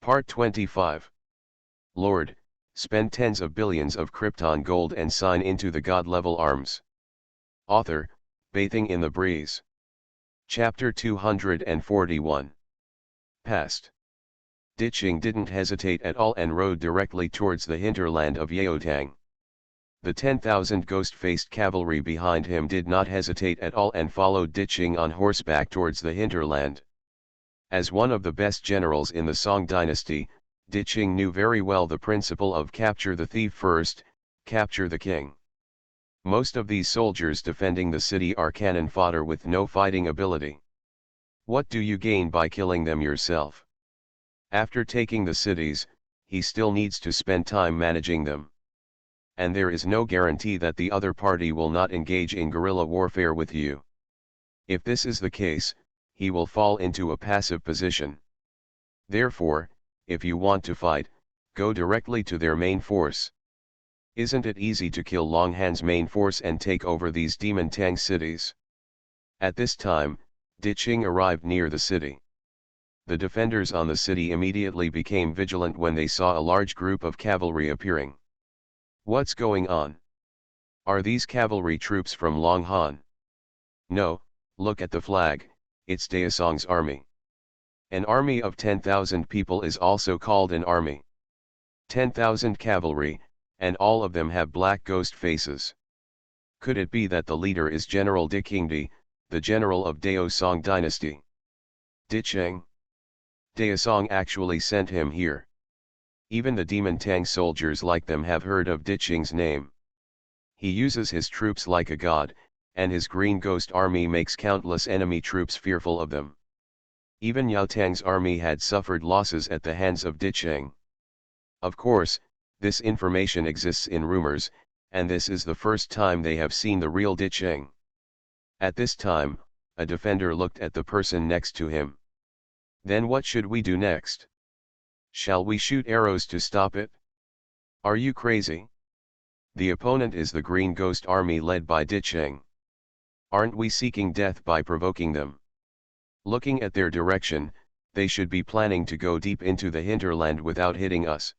Part 25. Lord, spend tens of billions of Krypton gold and sign into the God-level arms. Author, Bathing in the Breeze. Chapter 241. Past. Ditching didn't hesitate at all and rode directly towards the hinterland of Yeotang. The 10,000 ghost-faced cavalry behind him did not hesitate at all and followed Ditching on horseback towards the hinterland. As one of the best generals in the Song dynasty, Ditching knew very well the principle of capture the thief first, capture the king. Most of these soldiers defending the city are cannon fodder with no fighting ability. What do you gain by killing them yourself? After taking the cities, he still needs to spend time managing them. And there is no guarantee that the other party will not engage in guerrilla warfare with you. If this is the case, he will fall into a passive position. Therefore, if you want to fight, go directly to their main force. Isn't it easy to kill Longhan's main force and take over these demon Tang cities? At this time, Ditching arrived near the city. The defenders on the city immediately became vigilant when they saw a large group of cavalry appearing. What's going on? Are these cavalry troops from Longhan? No, look at the flag, it's Daesong's army. An army of 10,000 people is also called an army. 10,000 cavalry, and all of them have black ghost faces. Could it be that the leader is General Dikingdi, the general of Daesong dynasty? Ditching? Daesong actually sent him here. Even the demon Tang soldiers like them have heard of Ditching's name. He uses his troops like a god, and his green ghost army makes countless enemy troops fearful of them. Even Yao Tang's army had suffered losses at the hands of Ditching. Of course, this information exists in rumors, and this is the first time they have seen the real Ditching. At this time, a defender looked at the person next to him. Then what should we do next? Shall we shoot arrows to stop it? Are you crazy? The opponent is the green ghost army led by Ditching. Aren't we seeking death by provoking them? Looking at their direction, they should be planning to go deep into the hinterland without hitting us.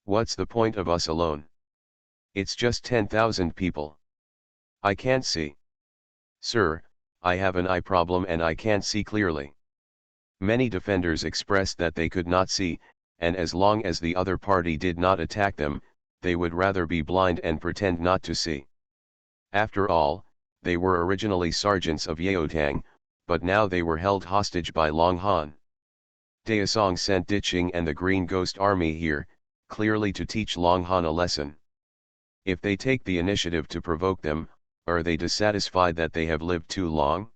What's the point of us alone? It's just 10,000 people. I can't see. Sir, I have an eye problem and I can't see clearly. Many defenders expressed that they could not see, and as long as the other party did not attack them, they would rather be blind and pretend not to see. After all, they were originally sergeants of Yeotang, but now they were held hostage by Longhan. Daesong sent Ditching and the Green Ghost Army here, clearly to teach Longhan a lesson. If they take the initiative to provoke them, are they dissatisfied that they have lived too long?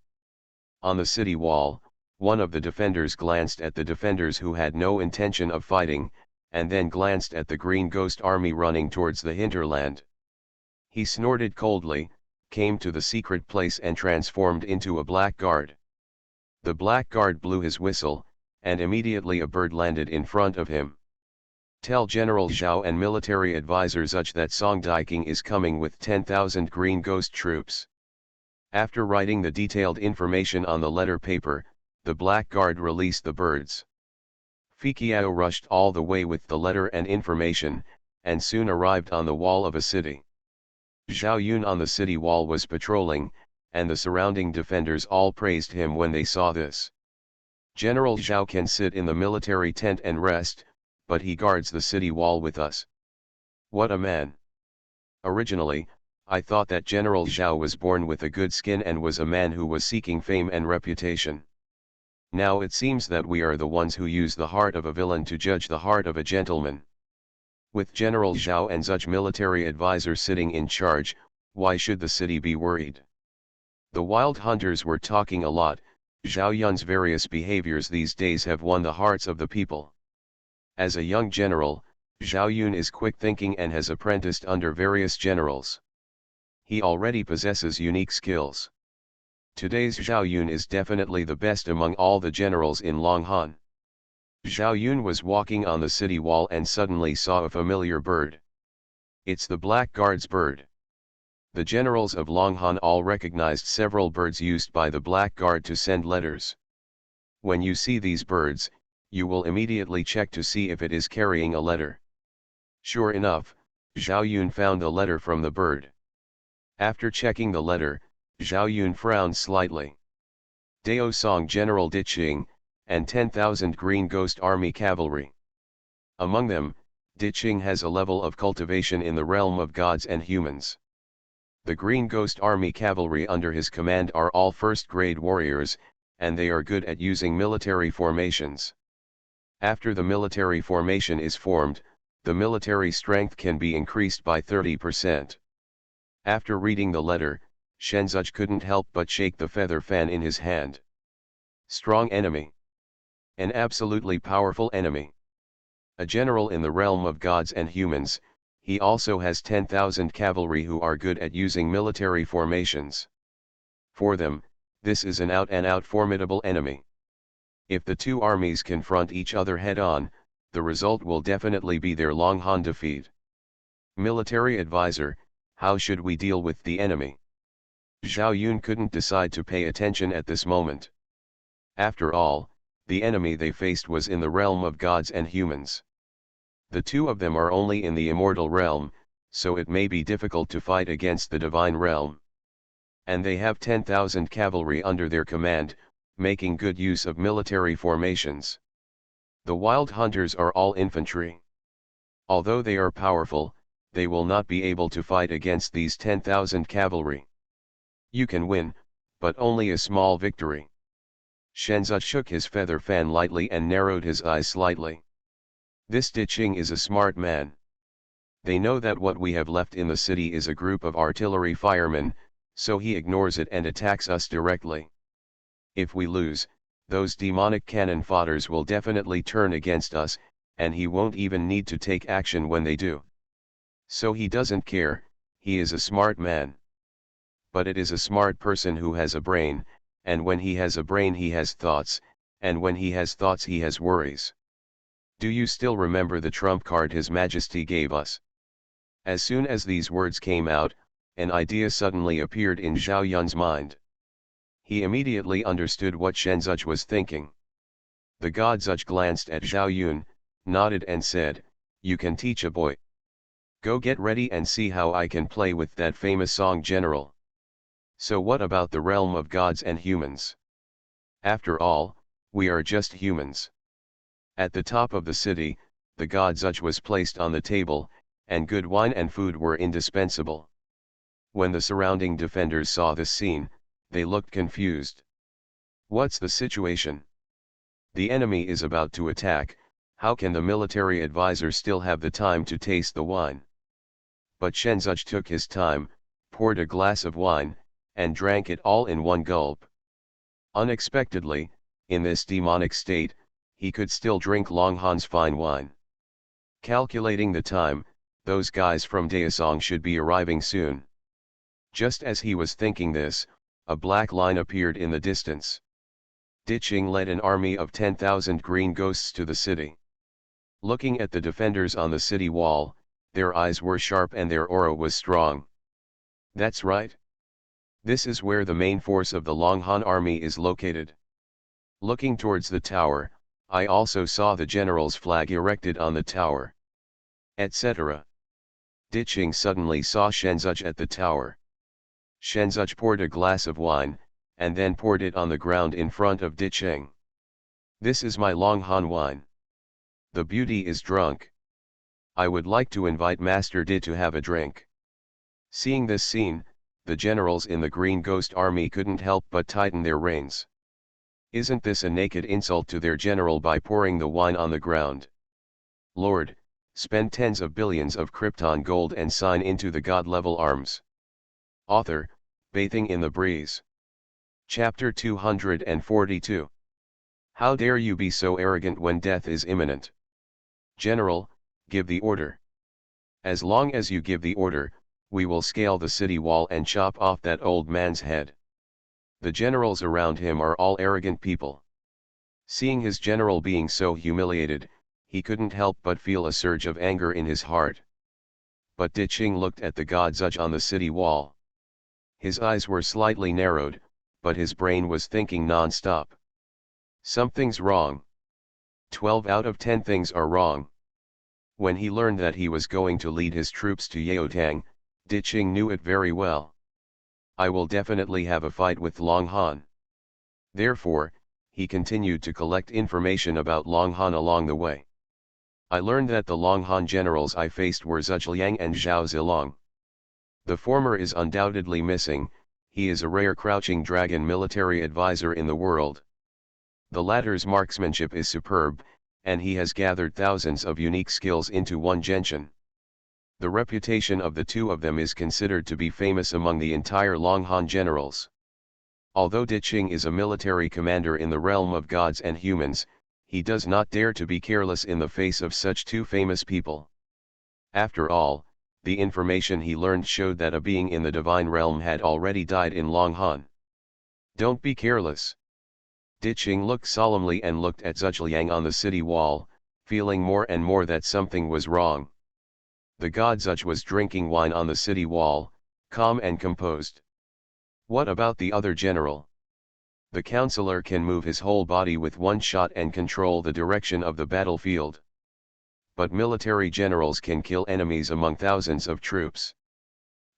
On the city wall, one of the defenders glanced at the defenders who had no intention of fighting, and then glanced at the Green Ghost Army running towards the hinterland. He snorted coldly, came to the secret place and transformed into a blackguard. The blackguard blew his whistle, and immediately a bird landed in front of him. Tell General Zhao and military advisor Zuch that Song Daiking is coming with 10,000 Green Ghost troops. After writing the detailed information on the letter paper, the blackguard released the birds. Fikiao rushed all the way with the letter and information, and soon arrived on the wall of a city. Zhao Yun on the city wall was patrolling, and the surrounding defenders all praised him when they saw this. General Zhao can sit in the military tent and rest, but he guards the city wall with us. What a man! Originally, I thought that General Zhao was born with a good skin and was a man who was seeking fame and reputation. Now it seems that we are the ones who use the heart of a villain to judge the heart of a gentleman. With General Zhao and such military advisor sitting in charge, why should the city be worried? The wild hunters were talking a lot. Zhao Yun's various behaviors these days have won the hearts of the people. As a young general, Zhao Yun is quick-thinking and has apprenticed under various generals. He already possesses unique skills. Today's Zhao Yun is definitely the best among all the generals in Longhan. Zhao Yun was walking on the city wall and suddenly saw a familiar bird. It's the blackguard's bird. The generals of Longhan all recognized several birds used by the blackguard to send letters. When you see these birds, you will immediately check to see if it is carrying a letter. Sure enough, Zhao Yun found a letter from the bird. After checking the letter, Zhao Yun frowned slightly. Dao Song General Diqing, and 10,000 Green Ghost Army Cavalry. Among them, Diqing has a level of cultivation in the realm of gods and humans. The Green Ghost Army Cavalry under his command are all first-grade warriors, and they are good at using military formations. After the military formation is formed, the military strength can be increased by 30%. After reading the letter, Shenzhuch couldn't help but shake the feather fan in his hand. Strong enemy. An absolutely powerful enemy. A general in the realm of gods and humans, he also has 10,000 cavalry who are good at using military formations. For them, this is an out-and-out formidable enemy. If the two armies confront each other head-on, the result will definitely be their Longhan defeat. Military advisor, how should we deal with the enemy? Zhao Yun couldn't decide to pay attention at this moment. After all, the enemy they faced was in the realm of gods and humans. The two of them are only in the immortal realm, so it may be difficult to fight against the divine realm. And they have 10,000 cavalry under their command, making good use of military formations. The wild hunters are all infantry. Although they are powerful, they will not be able to fight against these 10,000 cavalry. You can win, but only a small victory. Shenzhuch shook his feather fan lightly and narrowed his eyes slightly. This Diqing is a smart man. They know that what we have left in the city is a group of artillery firemen, so he ignores it and attacks us directly. If we lose, those demonic cannon fodders will definitely turn against us, and he won't even need to take action when they do. So he doesn't care, he is a smart man. But it is a smart person who has a brain, and when he has a brain he has thoughts, and when he has thoughts he has worries. Do you still remember the trump card His Majesty gave us? As soon as these words came out, an idea suddenly appeared in Zhao Yun's mind. He immediately understood what Shenzhuch was thinking. The god Zuch glanced at Zhao Yun, nodded and said, "You can teach a boy. Go get ready and see how I can play with that famous song general." So what about the realm of gods and humans? After all, we are just humans. At the top of the city, the god Zuch was placed on the table, and good wine and food were indispensable. When the surrounding defenders saw this scene, they looked confused. What's the situation? The enemy is about to attack, how can the military advisor still have the time to taste the wine? But Shenzhuch took his time, poured a glass of wine, and drank it all in one gulp. Unexpectedly, in this demonic state, he could still drink Longhan's fine wine. Calculating the time, those guys from Daesong should be arriving soon. Just as he was thinking this, a black line appeared in the distance. Diqing led an army of 10,000 green ghosts to the city. Looking at the defenders on the city wall, their eyes were sharp and their aura was strong. That's right. This is where the main force of the Longhan army is located. Looking towards the tower, I also saw the general's flag erected on the tower. Etc. Diqing suddenly saw Shenzhuch at the tower. Shenzhuch poured a glass of wine, and then poured it on the ground in front of Diqing. "This is my Longhan wine. The beauty is drunk. I would like to invite Master Di to have a drink." Seeing this scene, the generals in the Green Ghost Army couldn't help but tighten their reins. Isn't this a naked insult to their general by pouring the wine on the ground? Lord, spend tens of billions of Krypton gold and sign into the god-level arms. Author, Bathing in the Breeze. Chapter 242. How dare you be so arrogant when death is imminent? General, give the order. As long as you give the order, we will scale the city wall and chop off that old man's head. The generals around him are all arrogant people. Seeing his general being so humiliated, he couldn't help but feel a surge of anger in his heart. But Diqing looked at the god Zuch on the city wall. His eyes were slightly narrowed, but his brain was thinking non-stop. Something's wrong. 12 out of 10 things are wrong. When he learned that he was going to lead his troops to Yeotang, Diching knew it very well. I will definitely have a fight with Long Han. Therefore, he continued to collect information about Long Han along the way. I learned that the Long Han generals I faced were Zhuge and Zhao Zilong. The former is undoubtedly missing, he is a rare crouching dragon military advisor in the world. The latter's marksmanship is superb, and he has gathered thousands of unique skills into one genshin. The reputation of the two of them is considered to be famous among the entire Long Han generals. Although Diching is a military commander in the realm of gods and humans, he does not dare to be careless in the face of such two famous people. After all, the information he learned showed that a being in the divine realm had already died in Long Han. Don't be careless. Diching looked solemnly and looked at Zhuge on the city wall, feeling more and more that something was wrong. The god Zhuge was drinking wine on the city wall, calm and composed. What about the other general? The counselor can move his whole body with one shot and control the direction of the battlefield. But military generals can kill enemies among thousands of troops.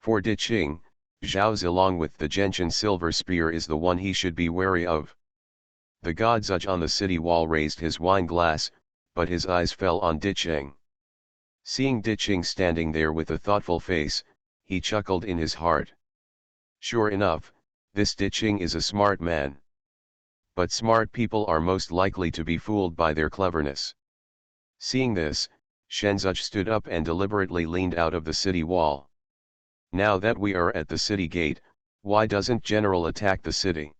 For Diching, Zhao Zilong with the gentian silver spear is the one he should be wary of. The god Zhuge on the city wall raised his wine glass, but his eyes fell on Diching. Seeing Diching standing there with a thoughtful face, he chuckled in his heart. Sure enough, this Diching is a smart man. But smart people are most likely to be fooled by their cleverness. Seeing this, Shenzhuge stood up and deliberately leaned out of the city wall. Now that we are at the city gate, why doesn't General attack the city?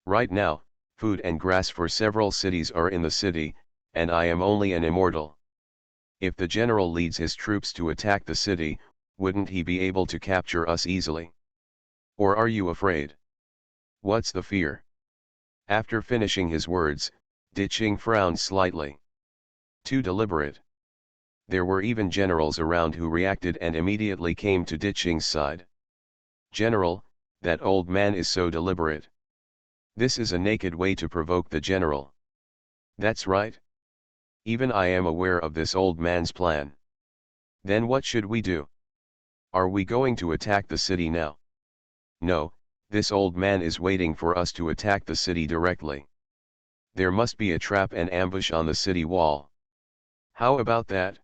Right now, food and grass for several cities are in the city, and I am only an immortal. If the general leads his troops to attack the city, wouldn't he be able to capture us easily? Or are you afraid? What's the fear? After finishing his words, Diching frowned slightly. Too deliberate. There were even generals around who reacted and immediately came to Diching's side. General, that old man is so deliberate. This is a naked way to provoke the general. That's right. Even I am aware of this old man's plan. Then what should we do? Are we going to attack the city now? No, this old man is waiting for us to attack the city directly. There must be a trap and ambush on the city wall. How about that?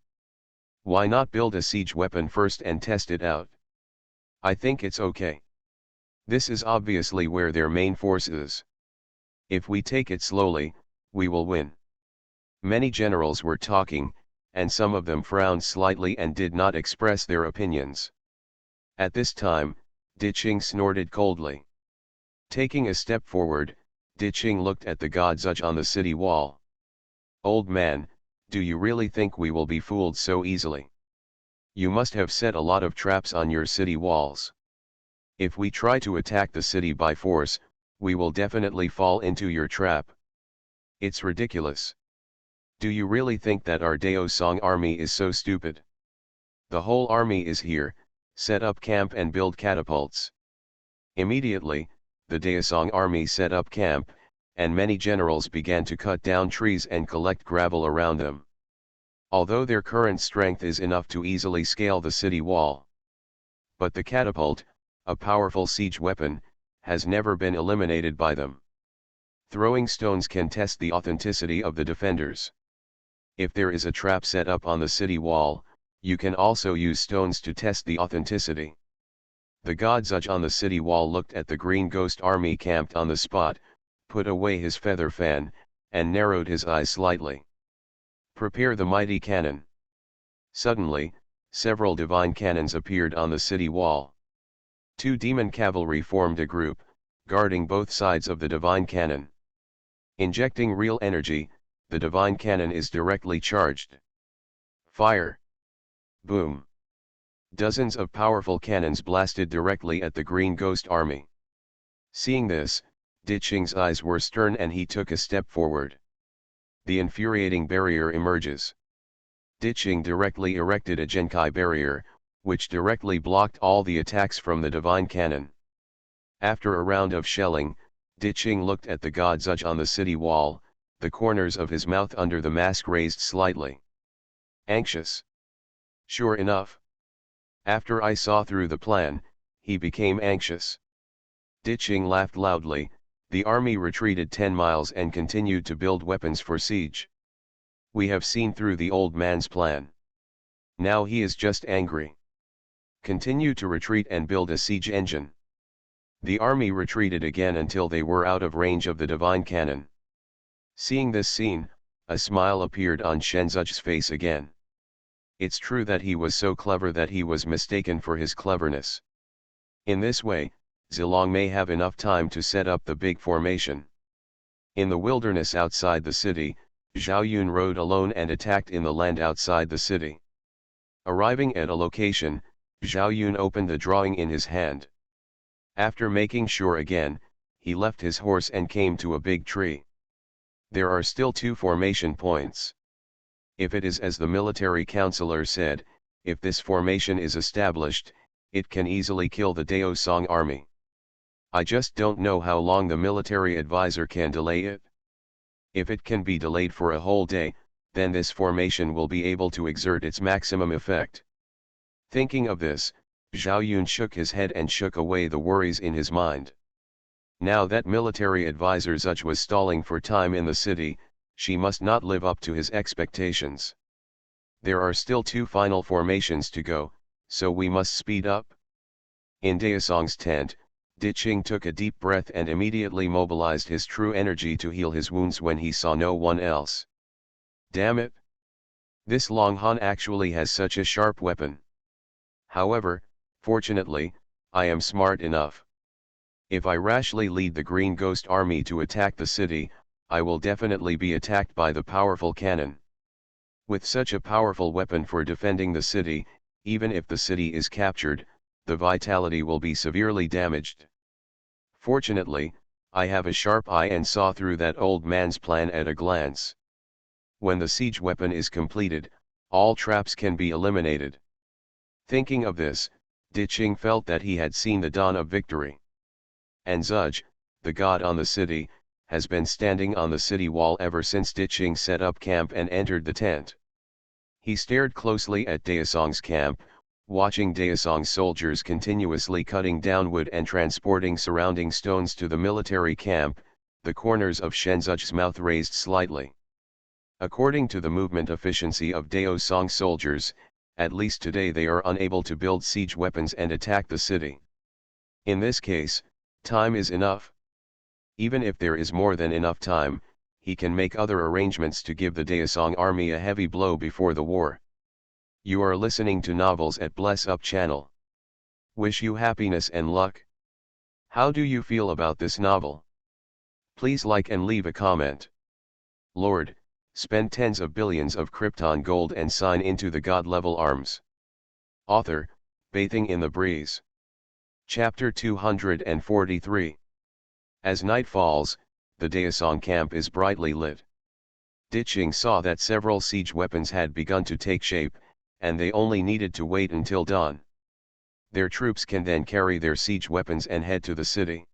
Why not build a siege weapon first and test it out? I think it's okay. This is obviously where their main force is. If we take it slowly, we will win. Many generals were talking, and some of them frowned slightly and did not express their opinions. At this time, Diching snorted coldly. Taking a step forward, Diching looked at the god Zhuge on the city wall. Old man, do you really think we will be fooled so easily? You must have set a lot of traps on your city walls. If we try to attack the city by force, we will definitely fall into your trap. It's ridiculous. Do you really think that our Daosong army is so stupid? The whole army is here, set up camp and build catapults. Immediately, the Daosong army set up camp, and many generals began to cut down trees and collect gravel around them. Although their current strength is enough to easily scale the city wall. But the catapult, a powerful siege weapon, has never been eliminated by them. Throwing stones can test the authenticity of the defenders. If there is a trap set up on the city wall, you can also use stones to test the authenticity. The god Zhuge on the city wall looked at the green ghost army camped on the spot, put away his feather fan, and narrowed his eyes slightly. Prepare the mighty cannon. Suddenly, several divine cannons appeared on the city wall. 2 demon cavalry formed a group, guarding both sides of the divine cannon. Injecting real energy, the divine cannon is directly charged. Fire! Boom! Dozens of powerful cannons blasted directly at the green ghost army. Seeing this, Diching's eyes were stern and he took a step forward. The infuriating barrier emerges. Diching directly erected a Genkai barrier, which directly blocked all the attacks from the divine cannon. After a round of shelling, Diching looked at the god Zhuge on the city wall, the corners of his mouth under the mask raised slightly. Anxious. Sure enough. After I saw through the plan, he became anxious. Diching laughed loudly. The army retreated 10 miles and continued to build weapons for siege. We have seen through the old man's plan. Now he is just angry. Continue to retreat and build a siege engine. The army retreated again until they were out of range of the divine cannon. Seeing this scene, a smile appeared on Shenzhu's face again. It's true that he was so clever that he was mistaken for his cleverness. In this way, Zilong may have enough time to set up the big formation. In the wilderness outside the city, Zhao Yun rode alone and attacked in the land outside the city. Arriving at a location, Zhao Yun opened the drawing in his hand. After making sure again, he left his horse and came to a big tree. There are still 2 formation points. If it is as the military counselor said, if this formation is established, it can easily kill the Daosong army. I just don't know how long the military advisor can delay it. If it can be delayed for a whole day, then this formation will be able to exert its maximum effect. Thinking of this, Zhao Yun shook his head and shook away the worries in his mind. Now that military advisor Zuch was stalling for time in the city, she must not live up to his expectations. There are still 2 final formations to go, so we must speed up. In Daosong's tent, Diching took a deep breath and immediately mobilized his true energy to heal his wounds when he saw no one else. Damn it! This Long Han actually has such a sharp weapon. However, fortunately, I am smart enough. If I rashly lead the Green Ghost army to attack the city, I will definitely be attacked by the powerful cannon. With such a powerful weapon for defending the city, even if the city is captured, the vitality will be severely damaged. Fortunately, I have a sharp eye and saw through that old man's plan at a glance. When the siege weapon is completed, all traps can be eliminated. Thinking of this, Diching felt that he had seen the dawn of victory. And Zuj, the god on the city, has been standing on the city wall ever since Diching set up camp and entered the tent. He stared closely at Daosong's camp, watching Daosong's soldiers continuously cutting down wood and transporting surrounding stones to the military camp. The corners of Shenzhu's mouth raised slightly. According to the movement efficiency of Daosong soldiers, at least today they are unable to build siege weapons and attack the city. In this case, time is enough. Even if there is more than enough time, he can make other arrangements to give the Daosong army a heavy blow before the war. You are listening to Novels at Bless Up channel. Wish you happiness and luck. How do you feel about this novel? Please like and leave a comment. Lord, spend tens of billions of Krypton gold and sign into the god-level arms. Author, Bathing in the Breeze. Chapter 243. As night falls, the Daosong camp is brightly lit. Diching saw that several siege weapons had begun to take shape, and they only needed to wait until dawn. Their troops can then carry their siege weapons and head to the city.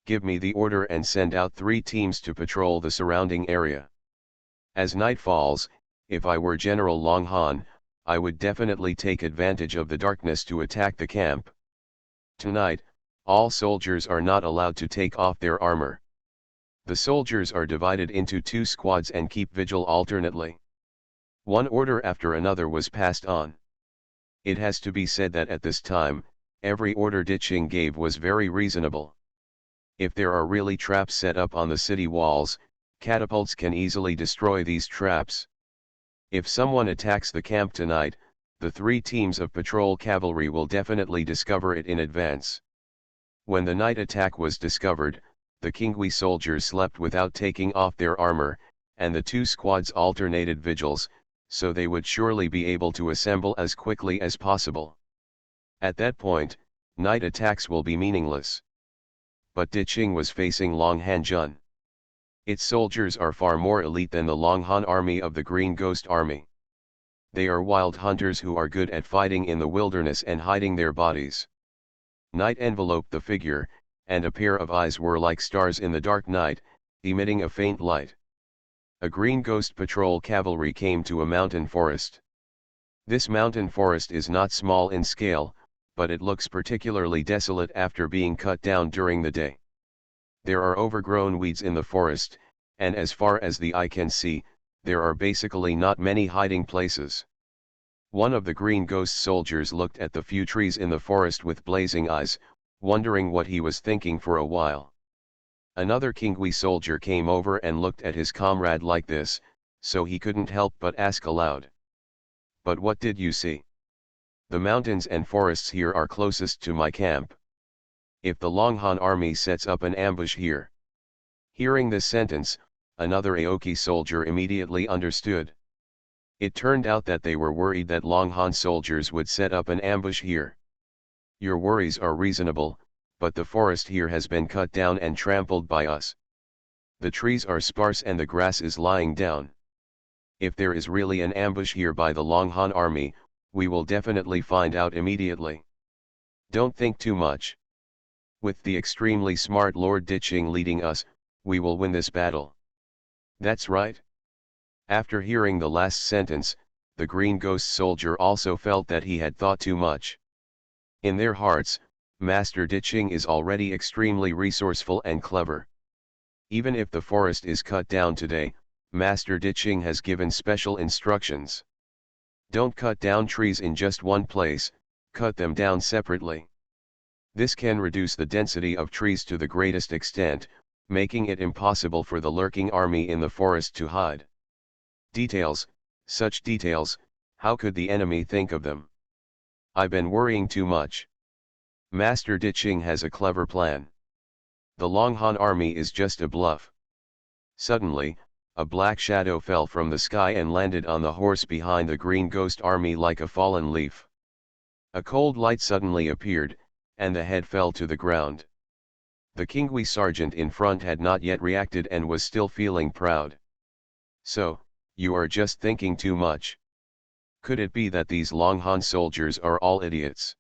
Give me the order and send out 3 teams to patrol the surrounding area. As night falls, if I were General Long Han, I would definitely take advantage of the darkness to attack the camp. Tonight, all soldiers are not allowed to take off their armor. The soldiers are divided into 2 squads and keep vigil alternately. One order after another was passed on. It has to be said that at this time, every order Diching gave was very reasonable. If there are really traps set up on the city walls, catapults can easily destroy these traps. If someone attacks the camp tonight, the 3 teams of patrol cavalry will definitely discover it in advance. When the night attack was discovered, the Kingwi soldiers slept without taking off their armor, and the 2 squads alternated vigils, so they would surely be able to assemble as quickly as possible. At that point, night attacks will be meaningless. But Diching was facing Long Han Jun. Its soldiers are far more elite than the Long Han army of the Green Ghost army. They are wild hunters who are good at fighting in the wilderness and hiding their bodies. Night enveloped the figure, and a pair of eyes were like stars in the dark night, emitting a faint light. A green ghost patrol cavalry came to a mountain forest. This mountain forest is not small in scale, but it looks particularly desolate after being cut down during the day. There are overgrown weeds in the forest, and as far as the eye can see, there are basically not many hiding places. One of the green ghost soldiers looked at the few trees in the forest with blazing eyes, wondering what he was thinking for a while. Another Kingwe soldier came over and looked at his comrade like this, so he couldn't help but ask aloud. "But what did you see? The mountains and forests here are closest to my camp. If the Longhan army sets up an ambush here." Hearing this sentence, another Aoki soldier immediately understood. It turned out that they were worried that Longhan soldiers would set up an ambush here. "Your worries are reasonable, but the forest here has been cut down and trampled by us. The trees are sparse and the grass is lying down. If there is really an ambush here by the Longhan army, we will definitely find out immediately. Don't think too much. With the extremely smart Lord Diching leading us, we will win this battle." "That's right." After hearing the last sentence, the green ghost soldier also felt that he had thought too much. In their hearts, Master Diching is already extremely resourceful and clever. Even if the forest is cut down today, Master Diching has given special instructions. Don't cut down trees in just one place, cut them down separately. This can reduce the density of trees to the greatest extent, making it impossible for the lurking army in the forest to hide. Details, such details, how could the enemy think of them? I've been worrying too much. Master Diching has a clever plan. The Longhan army is just a bluff. Suddenly, a black shadow fell from the sky and landed on the horse behind the green ghost army like a fallen leaf. A cold light suddenly appeared, and the head fell to the ground. The Kingwe sergeant in front had not yet reacted and was still feeling proud. "So, you are just thinking too much. Could it be that these Longhan soldiers are all idiots?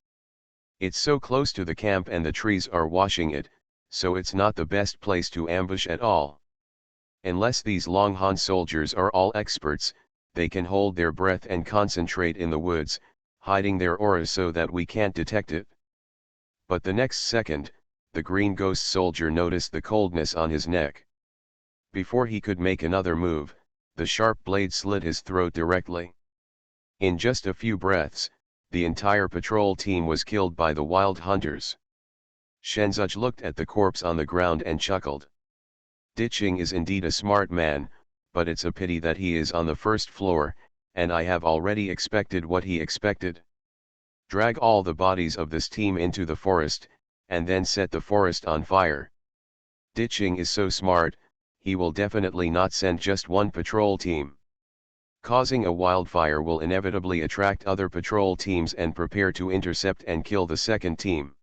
It's so close to the camp and the trees are washing it, so it's not the best place to ambush at all. Unless these Longhan soldiers are all experts, they can hold their breath and concentrate in the woods, hiding their auras so that we can't detect it." But the next second, the green ghost soldier noticed the coldness on his neck. Before he could make another move, the sharp blade slit his throat directly. In just a few breaths, the entire patrol team was killed by the wild hunters. Shenzuj looked at the corpse on the ground and chuckled. "Diching is indeed a smart man, but it's a pity that he is on the first floor, and I have already expected what he expected. Drag all the bodies of this team into the forest, and then set the forest on fire. Diching is so smart, he will definitely not send just one patrol team. Causing a wildfire will inevitably attract other patrol teams and prepare to intercept and kill the second team.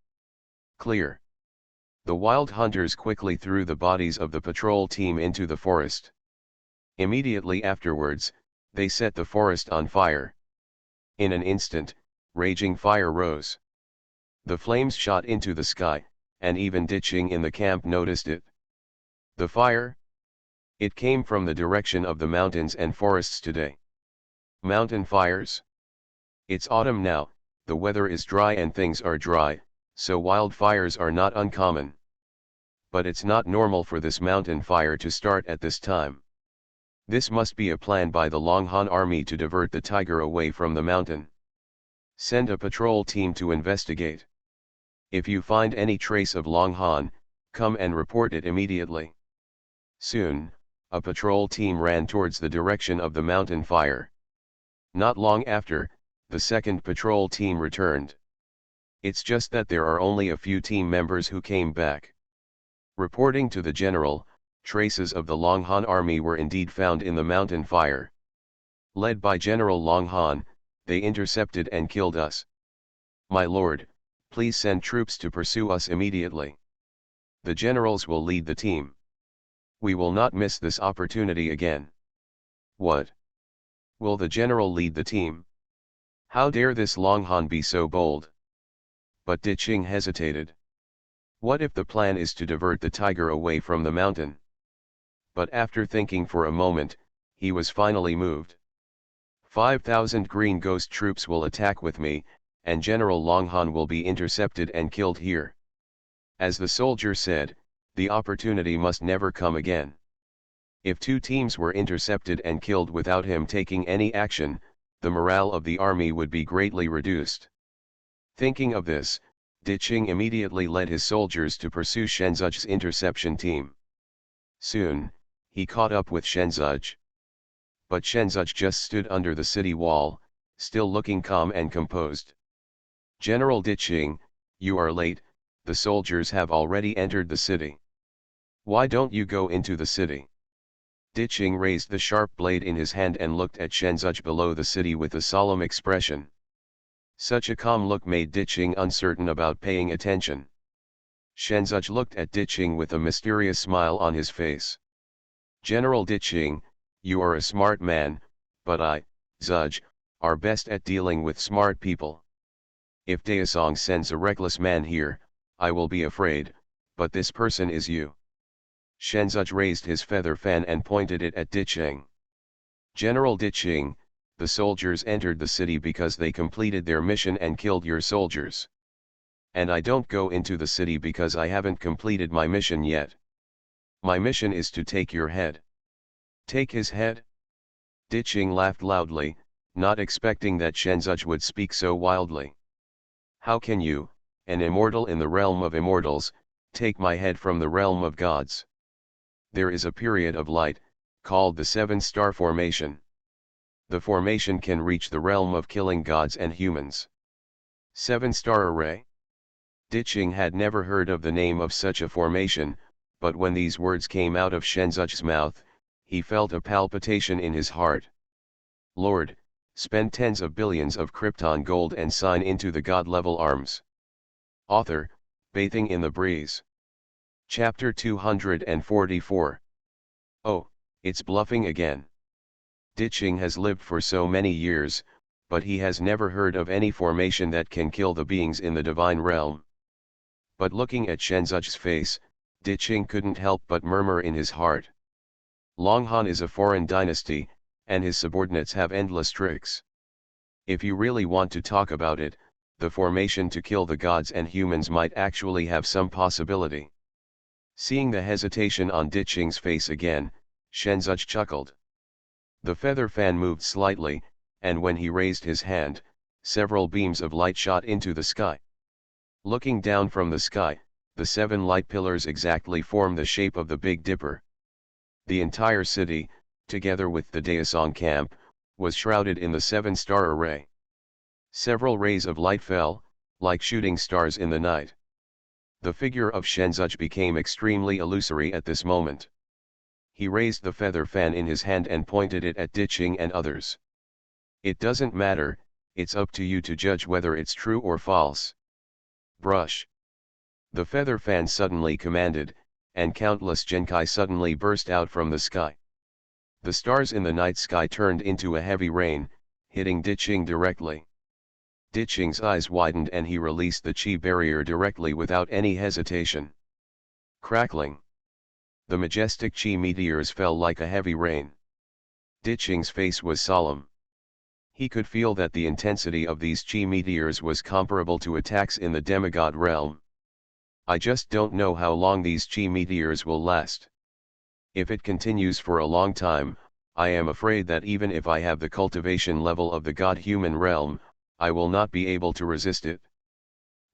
Clear." The wild hunters quickly threw the bodies of the patrol team into the forest. Immediately afterwards, they set the forest on fire. In an instant, raging fire rose. The flames shot into the sky, and even Diching in the camp noticed it. The fire? It came from the direction of the mountains and forests today. Mountain fires? It's autumn now, the weather is dry and things are dry, so wildfires are not uncommon. But it's not normal for this mountain fire to start at this time. This must be a plan by the Longhan army to divert the tiger away from the mountain. Send a patrol team to investigate. If you find any trace of Longhan, come and report it immediately." Soon, a patrol team ran towards the direction of the mountain fire. Not long after, the second patrol team returned. It's just that there are only a few team members who came back. Reporting to the general, traces of the Longhan army were indeed found in the mountain fire. Led by General Longhan, they intercepted and killed us. "My lord, please send troops to pursue us immediately. The generals will lead the team. We will not miss this opportunity again." "What? Will the general lead the team? How dare this Longhan be so bold?" But Diching hesitated. What if the plan is to divert the tiger away from the mountain? But after thinking for a moment, he was finally moved. 5,000 green ghost troops will attack with me, and General Longhan will be intercepted and killed here. As the soldier said, the opportunity must never come again. If two teams were intercepted and killed without him taking any action, the morale of the army would be greatly reduced. Thinking of this, Diching immediately led his soldiers to pursue Shenzuj's interception team. Soon, he caught up with Shenzuj. But Shenzuj just stood under the city wall, still looking calm and composed. "General Diching, you are late, the soldiers have already entered the city. Why don't you go into the city?" Diching raised the sharp blade in his hand and looked at Shenzuj below the city with a solemn expression. Such a calm look made Diching uncertain about paying attention. Shenzuj looked at Diching with a mysterious smile on his face. "General Diching, you are a smart man, but I, Zuj, are best at dealing with smart people. If Daesong sends a reckless man here, I will be afraid, but this person is you." Shenzuj raised his feather fan and pointed it at Diching. "General Diching, the soldiers entered the city because they completed their mission and killed your soldiers. And I don't go into the city because I haven't completed my mission yet. My mission is to take your head." "Take his head?" Diching laughed loudly, not expecting that Shenzuj would speak so wildly. "How can you, an immortal in the realm of immortals, take my head from the realm of gods? There is a period of light, called the seven-star formation. The formation can reach the realm of killing gods and humans." "Seven-star array?" Diching had never heard of the name of such a formation, but when these words came out of Shenzuj's mouth, he felt a palpitation in his heart. "Lord, spend tens of billions of Krypton gold and sign into the god-level arms." Author, Bathing in the Breeze. Chapter 244. Oh, it's bluffing again. Diching has lived for so many years, but he has never heard of any formation that can kill the beings in the divine realm. But looking at Shenzuj's face, Diching couldn't help but murmur in his heart. Longhan is a foreign dynasty, and his subordinates have endless tricks. If you really want to talk about it, the formation to kill the gods and humans might actually have some possibility. Seeing the hesitation on Diching's face again, Shenzuj chuckled. The feather fan moved slightly, and when he raised his hand, several beams of light shot into the sky. Looking down from the sky, the 7 light pillars exactly form the shape of the Big Dipper. The entire city, together with the Daesong camp, was shrouded in the 7-star array. Several rays of light fell, like shooting stars in the night. The figure of Shenzuj became extremely illusory at this moment. He raised the feather fan in his hand and pointed it at Diching and others. "It doesn't matter, it's up to you to judge whether it's true or false." "Brush!" the feather fan suddenly commanded, and countless genkai suddenly burst out from the sky. The stars in the night sky turned into a heavy rain, hitting Diching directly. Diching's eyes widened and he released the chi barrier directly without any hesitation. Crackling! The majestic chi meteors fell like a heavy rain. Diching's face was solemn. He could feel that the intensity of these chi meteors was comparable to attacks in the demigod realm. "I just don't know how long these chi meteors will last. If it continues for a long time, I am afraid that even if I have the cultivation level of the god-human realm, I will not be able to resist it."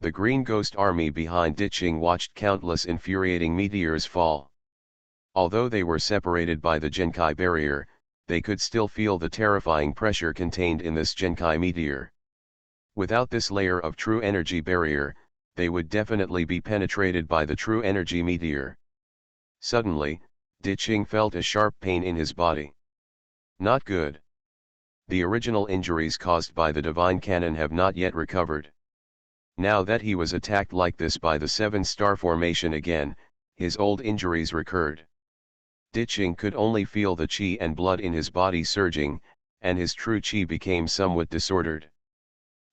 The green ghost army behind Diching watched countless infuriating meteors fall. Although they were separated by the genkai barrier, they could still feel the terrifying pressure contained in this genkai meteor. Without this layer of true energy barrier, they would definitely be penetrated by the true energy meteor. Suddenly, Diching felt a sharp pain in his body. Not good. The original injuries caused by the divine cannon have not yet recovered. Now that he was attacked like this by the 7-star formation again, his old injuries recurred. Diching could only feel the chi and blood in his body surging, and his true chi became somewhat disordered.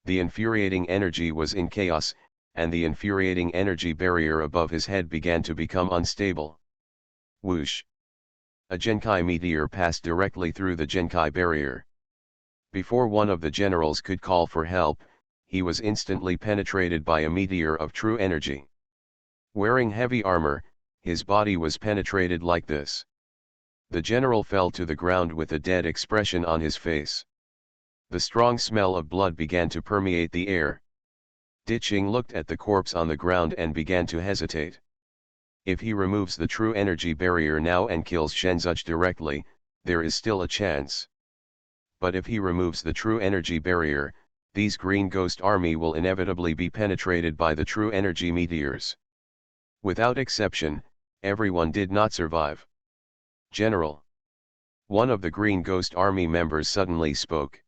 The infuriating energy was in chaos, and the infuriating energy barrier above his head began to become unstable. Whoosh! A Genkai meteor passed directly through the Genkai barrier. Before one of the generals could call for help, he was instantly penetrated by a meteor of true energy. Wearing heavy armor, his body was penetrated like this. The general fell to the ground with a dead expression on his face. The strong smell of blood began to permeate the air. Diching looked at the corpse on the ground and began to hesitate. If he removes the true energy barrier now and kills Shenzuch directly, there is still a chance. But if he removes the true energy barrier, these Green Ghost Army will inevitably be penetrated by the true energy meteors. Without exception, everyone did not survive. General. One of the Green Ghost Army members suddenly spoke.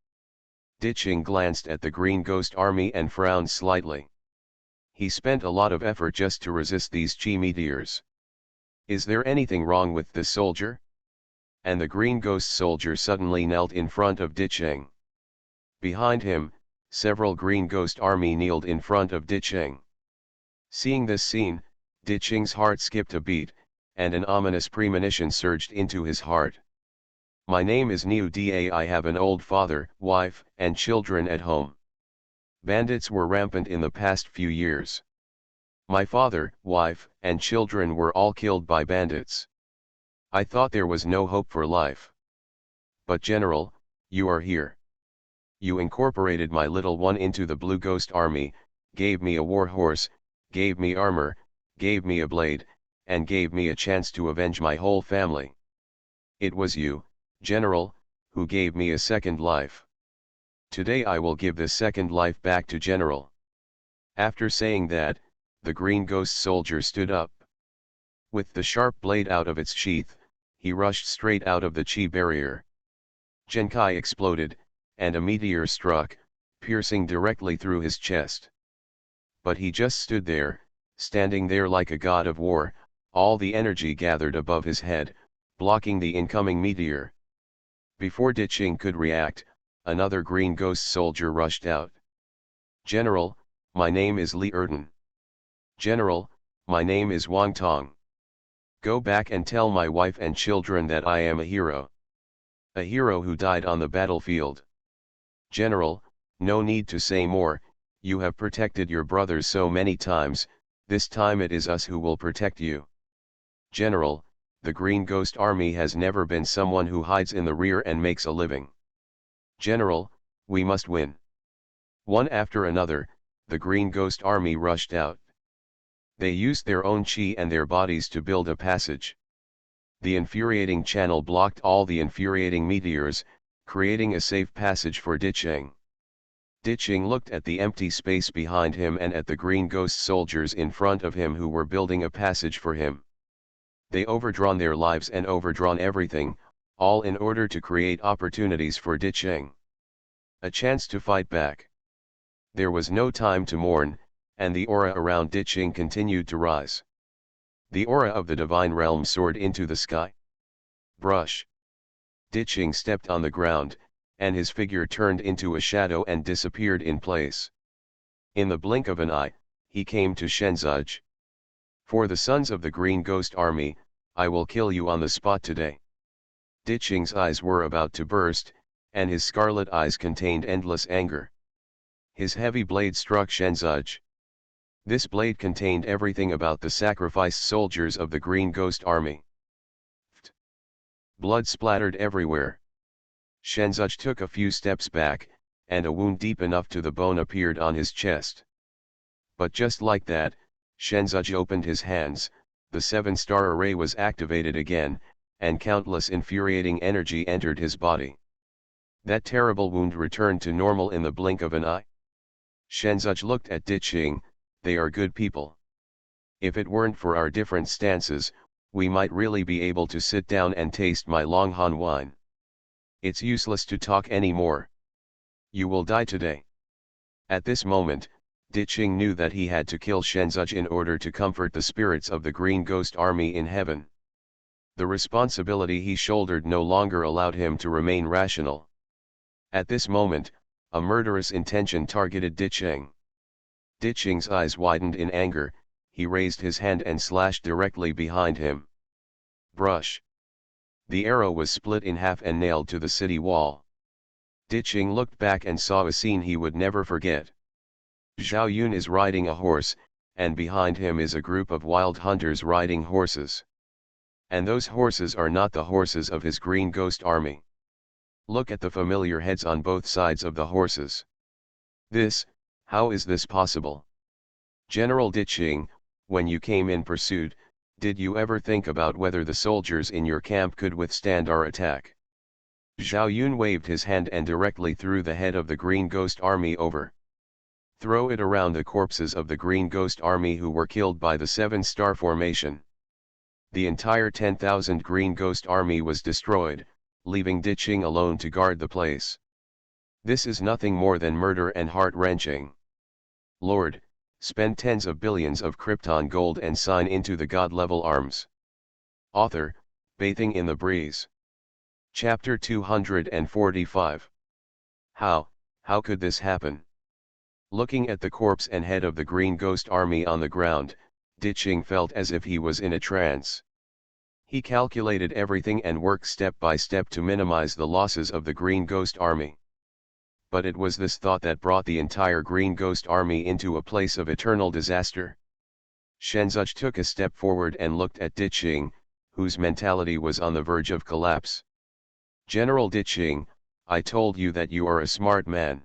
Diching glanced at the Green Ghost Army and frowned slightly. He spent a lot of effort just to resist these chi meteors. Is there anything wrong with this soldier? And the Green Ghost soldier suddenly knelt in front of Diching. Behind him, several Green Ghost Army kneeled in front of Diching. Seeing this scene, Diching's heart skipped a beat, and an ominous premonition surged into his heart. My name is Niu Da. I have an old father, wife, and children at home. Bandits were rampant in the past few years. My father, wife, and children were all killed by bandits. I thought there was no hope for life. But General, you are here. You incorporated my little one into the Blue Ghost Army, gave me a war horse, gave me armor, gave me a blade, and gave me a chance to avenge my whole family. It was you, General, who gave me a second life. Today I will give this second life back to General. After saying that, the Green Ghost soldier stood up. With the sharp blade out of its sheath, he rushed straight out of the chi barrier. Genkai exploded, and a meteor struck, piercing directly through his chest. But he just stood there, standing there like a god of war, all the energy gathered above his head, blocking the incoming meteor. Before Diching could react, another Green Ghost soldier rushed out. General, my name is Li Erden. General, my name is Wang Tong. Go back and tell my wife and children that I am a hero. A hero who died on the battlefield. General, no need to say more, you have protected your brothers so many times, this time it is us who will protect you. General, the Green Ghost Army has never been someone who hides in the rear and makes a living. General, we must win. One after another, the Green Ghost Army rushed out. They used their own chi and their bodies to build a passage. The infuriating channel blocked all the infuriating meteors, creating a safe passage for Diching. Diching looked at the empty space behind him and at the Green Ghost soldiers in front of him who were building a passage for him. They overdrawn their lives and overdrawn everything, all in order to create opportunities for Diching. A chance to fight back. There was no time to mourn, and the aura around Diching continued to rise. The aura of the divine realm soared into the sky. Brush. Diching stepped on the ground, and his figure turned into a shadow and disappeared in place. In the blink of an eye, he came to Shenzuj. For the sons of the Green Ghost Army, I will kill you on the spot today. Diching's eyes were about to burst, and his scarlet eyes contained endless anger. His heavy blade struck Shenzuj. This blade contained everything about the sacrificed soldiers of the Green Ghost Army. Blood splattered everywhere. Shenzuj took a few steps back, and a wound deep enough to the bone appeared on his chest. But just like that, Shenzuj opened his hands, the 7-star array was activated again, and countless infuriating energy entered his body. That terrible wound returned to normal in the blink of an eye. Shenzuj looked at Diching, they are good people. If it weren't for our different stances, we might really be able to sit down and taste my Longhan wine. It's useless to talk anymore. You will die today. At this moment, Diching knew that he had to kill Shenzuj in order to comfort the spirits of the Green Ghost Army in heaven. The responsibility he shouldered no longer allowed him to remain rational. At this moment, a murderous intention targeted Diching. Diching's eyes widened in anger, he raised his hand and slashed directly behind him. Brush. The arrow was split in half and nailed to the city wall. Diqing looked back and saw a scene he would never forget. Zhao Yun is riding a horse, and behind him is a group of wild hunters riding horses. And those horses are not the horses of his green ghost army. Look at the familiar heads on both sides of the horses. How is this possible? General Diqing, when you came in pursuit, did you ever think about whether the soldiers in your camp could withstand our attack? Zhao Yun waved his hand and directly threw the head of the Green Ghost Army over. Throw it around the corpses of the Green Ghost Army who were killed by the 7-star formation. The entire 10,000 Green Ghost Army was destroyed, leaving Diqing alone to guard the place. This is nothing more than murder and heart-wrenching. Lord, spend tens of billions of Krypton gold and sign into the God-level arms. Author, Bathing in the Breeze. Chapter 245. How could this happen? Looking at the corpse and head of the Green Ghost Army on the ground, Diqing felt as if he was in a trance. He calculated everything and worked step by step to minimize the losses of the Green Ghost Army. But it was this thought that brought the entire Green Ghost Army into a place of eternal disaster. Shenzhou took a step forward and looked at Diqing, whose mentality was on the verge of collapse. General Diqing, I told you that you are a smart man.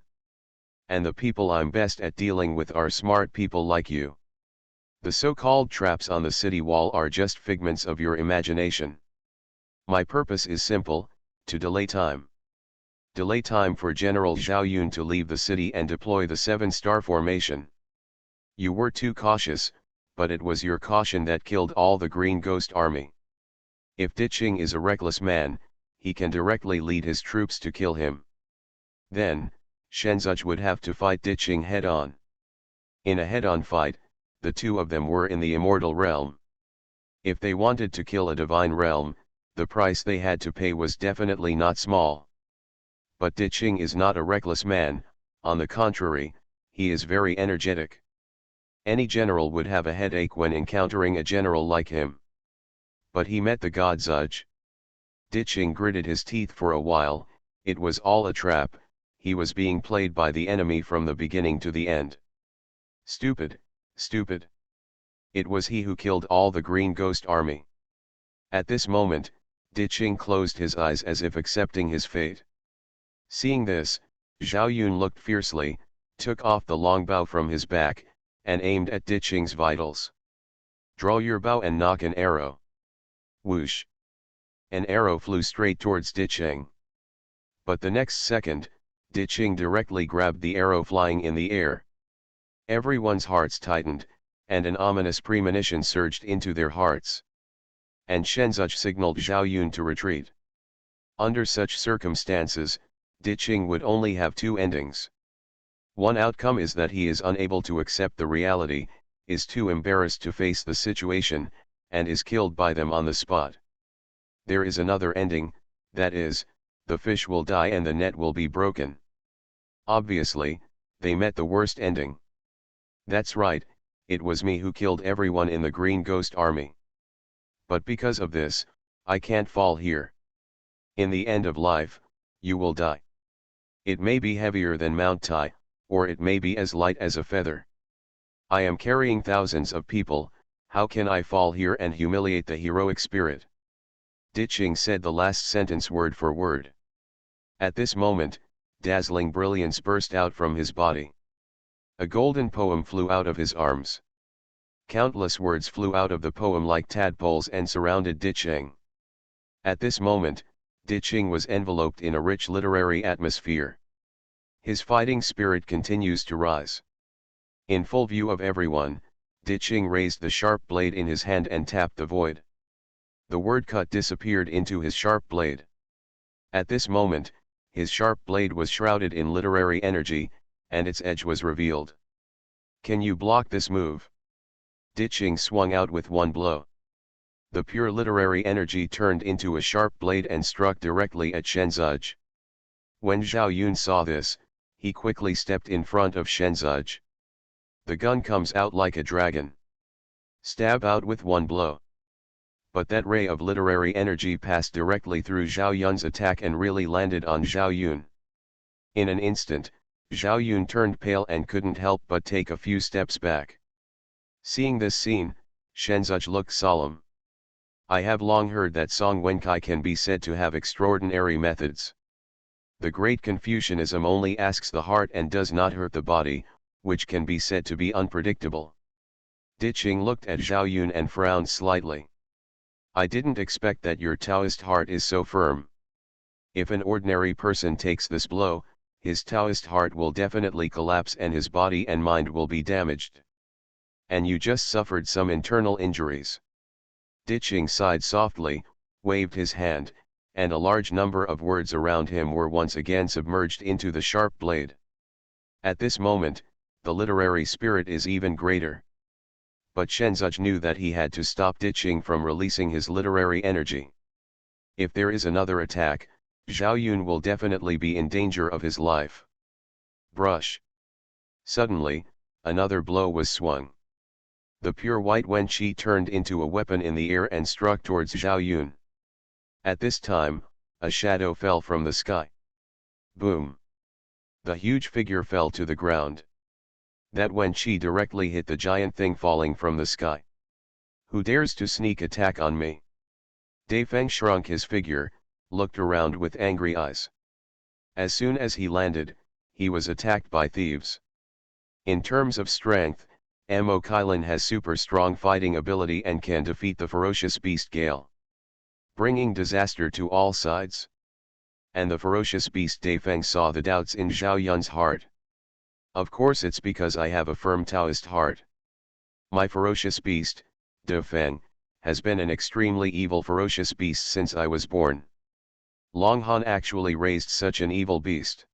And the people I'm best at dealing with are smart people like you. The so-called traps on the city wall are just figments of your imagination. My purpose is simple, to delay time. Delay time for General Zhao Yun to leave the city and deploy the 7-star formation. You were too cautious, but it was your caution that killed all the Green Ghost Army. If Diqing is a reckless man, he can directly lead his troops to kill him. Then, Shenzhou would have to fight Diqing head-on. In a head-on fight, the two of them were in the immortal realm. If they wanted to kill a divine realm, the price they had to pay was definitely not small. But Diqing is not a reckless man, on the contrary, he is very energetic. Any general would have a headache when encountering a general like him. But he met the god Zhuzh. Diqing gritted his teeth for a while. It was all a trap, he was being played by the enemy from the beginning to the end. Stupid, stupid. It was he who killed all the Green Ghost Army. At this moment, Diqing closed his eyes as if accepting his fate. Seeing this, Zhao Yun looked fiercely, took off the long bow from his back, and aimed at Diqing's vitals. Draw your bow and knock an arrow. Whoosh! An arrow flew straight towards Diqing. But the next second, Diqing directly grabbed the arrow flying in the air. Everyone's hearts tightened, and an ominous premonition surged into their hearts. And Shenzhou signaled Zhao Yun to retreat. Under such circumstances, Diqing would only have two endings. One outcome is that he is unable to accept the reality, is too embarrassed to face the situation, and is killed by them on the spot. There is another ending, that is, the fish will die and the net will be broken. Obviously, they met the worst ending. That's right, it was me who killed everyone in the Green Ghost Army. But because of this, I can't fall here. In the end of life, you will die. It may be heavier than Mount Tai, or it may be as light as a feather. I am carrying thousands of people, how can I fall here and humiliate the heroic spirit? Diqing said the last sentence word for word. At this moment, dazzling brilliance burst out from his body. A golden poem flew out of his arms. Countless words flew out of the poem like tadpoles and surrounded Diqing. At this moment, Diqing was enveloped in a rich literary atmosphere. His fighting spirit continues to rise. In full view of everyone, Diqing raised the sharp blade in his hand and tapped the void. The word cut disappeared into his sharp blade. At this moment, his sharp blade was shrouded in literary energy, and its edge was revealed. Can you block this move? Diqing swung out with one blow. The pure literary energy turned into a sharp blade and struck directly at Shenzhou. When Zhao Yun saw this, he quickly stepped in front of Shenzhou. The gun comes out like a dragon. Stab out with one blow. But that ray of literary energy passed directly through Zhao Yun's attack and really landed on Zhao Yun. In an instant, Zhao Yun turned pale and couldn't help but take a few steps back. Seeing this scene, Shenzhou looked solemn. I have long heard that Song Wenkai can be said to have extraordinary methods. The great Confucianism only asks the heart and does not hurt the body, which can be said to be unpredictable. Diqing looked at Zhao Yun and frowned slightly. I didn't expect that your Taoist heart is so firm. If an ordinary person takes this blow, his Taoist heart will definitely collapse and his body and mind will be damaged. And you just suffered some internal injuries. Diqing sighed softly, waved his hand, and a large number of words around him were once again submerged into the sharp blade. At this moment, the literary spirit is even greater. But Shenzhou knew that he had to stop Diqing from releasing his literary energy. If there is another attack, Zhao Yun will definitely be in danger of his life. Brush. Suddenly, another blow was swung. The pure white Wen Qi turned into a weapon in the air and struck towards Zhao Yun. At this time, a shadow fell from the sky. Boom! The huge figure fell to the ground. That Wen Qi directly hit the giant thing falling from the sky. Who dares to sneak attack on me? Dai Feng shrunk his figure, looked around with angry eyes. As soon as he landed, he was attacked by thieves. In terms of strength, Mo Kailan has super strong fighting ability and can defeat the ferocious beast Gale, bringing disaster to all sides. And the ferocious beast Dai Feng saw the doubts in Zhao Yun's heart. Of course it's because I have a firm Taoist heart. My ferocious beast, Dai Feng, has been an extremely evil ferocious beast since I was born. Long Han actually raised such an evil beast.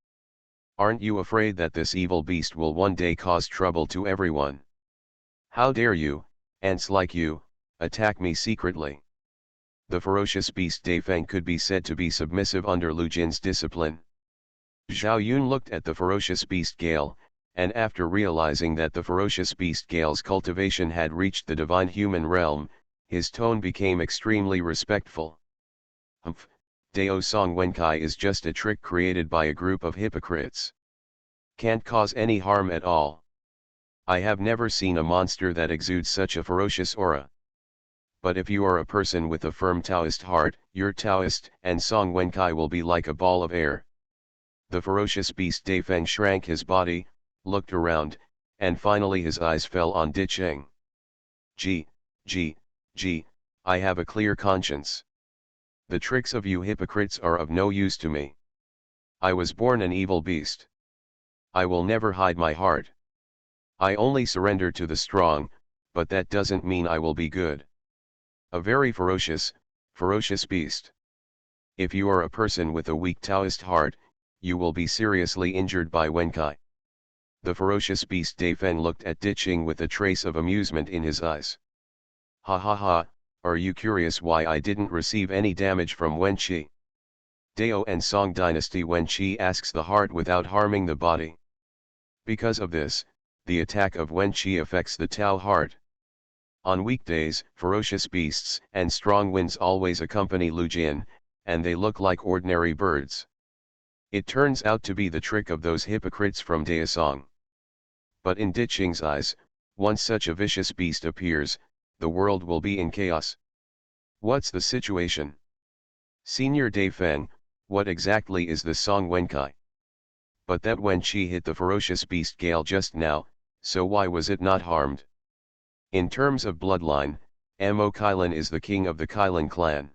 Aren't you afraid that this evil beast will one day cause trouble to everyone? How dare you, ants like you, attack me secretly? The ferocious beast Dai Feng could be said to be submissive under Lu Jin's discipline. Zhao Yun looked at the ferocious beast Gale, and after realizing that the ferocious beast Gale's cultivation had reached the divine human realm, his tone became extremely respectful. Humph, Dao Song Wenkai is just a trick created by a group of hypocrites. Can't cause any harm at all. I have never seen a monster that exudes such a ferocious aura. But if you are a person with a firm Taoist heart, your Taoist and Song Wenkai will be like a ball of air. The ferocious beast Dai Feng shrank his body, looked around, and finally his eyes fell on Diqing. Gee, I have a clear conscience. The tricks of you hypocrites are of no use to me. I was born an evil beast. I will never hide my heart. I only surrender to the strong, but that doesn't mean I will be good. A very ferocious beast. If you are a person with a weak Taoist heart, you will be seriously injured by Wenkai. The ferocious beast Dai Feng looked at Diqing with a trace of amusement in his eyes. Ha ha ha, are you curious why I didn't receive any damage from Wen Qi? Dao and Song Dynasty Wen Qi asks the heart without harming the body. Because of this, the attack of Wen Qi affects the Tao heart. On weekdays, ferocious beasts and strong winds always accompany Lu Jin, and they look like ordinary birds. It turns out to be the trick of those hypocrites from Daesong. But in Diqing's eyes, once such a vicious beast appears, the world will be in chaos. What's the situation? Senior Dai Feng, what exactly is the Song Wenkai? But that Wen Qi hit the ferocious beast Gale just now, so why was it not harmed? In terms of bloodline, Mo Kailan is the king of the Kailan clan.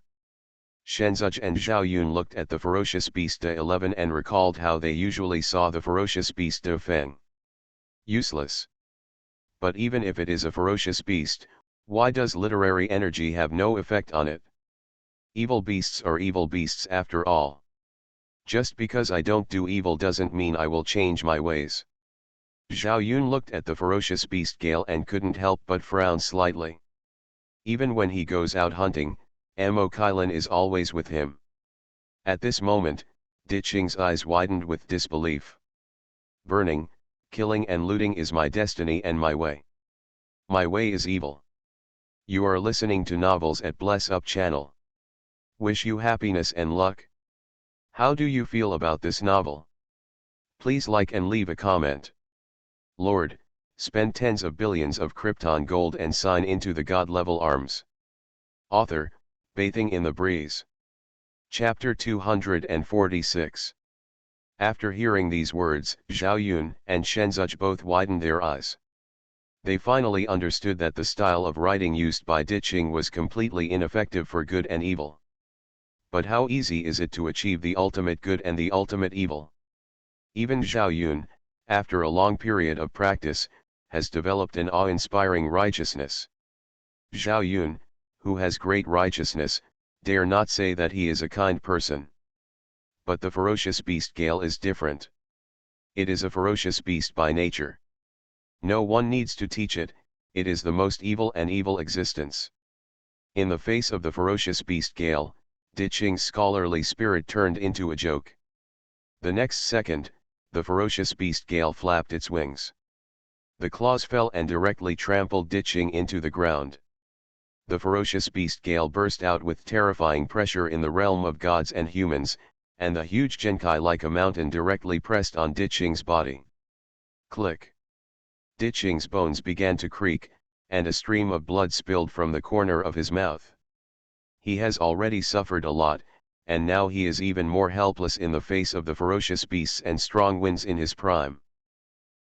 Shenzhou and Zhao Yun looked at the ferocious beast Dai 11 and recalled how they usually saw the ferocious beast Dai Feng. Useless. But even if it is a ferocious beast, why does literary energy have no effect on it? Evil beasts are evil beasts after all. Just because I don't do evil doesn't mean I will change my ways. Zhao Yun looked at the ferocious beast Gale and couldn't help but frown slightly. Even when he goes out hunting, Mo Kailan is always with him. At this moment, Diqing's eyes widened with disbelief. Burning, killing and looting is my destiny and my way. My way is evil. You are listening to Novels at Bless Up channel. Wish you happiness and luck. How do you feel about this novel? Please like and leave a comment. Lord, spend tens of billions of Krypton gold and sign into the God-level arms. Author, Bathing in the Breeze. Chapter 246. After hearing these words, Zhao Yun and Shenzhou both widened their eyes. They finally understood that the style of writing used by Diqing was completely ineffective for good and evil. But how easy is it to achieve the ultimate good and the ultimate evil? Even Zhao Yun, after a long period of practice, has developed an awe-inspiring righteousness. Zhao Yun, who has great righteousness, dare not say that he is a kind person. But the ferocious beast Gale is different. It is a ferocious beast by nature. No one needs to teach it, it is the most evil and evil existence. In the face of the ferocious beast Gale, Diqing's scholarly spirit turned into a joke. The next second, the ferocious beast Gale flapped its wings. The claws fell and directly trampled Diqing into the ground. The ferocious beast Gale burst out with terrifying pressure in the realm of gods and humans, and the huge Genkai like a mountain directly pressed on Diqing's body. Click. Diqing's bones began to creak, and a stream of blood spilled from the corner of his mouth. He has already suffered a lot, and now he is even more helpless in the face of the ferocious beasts and strong winds in his prime.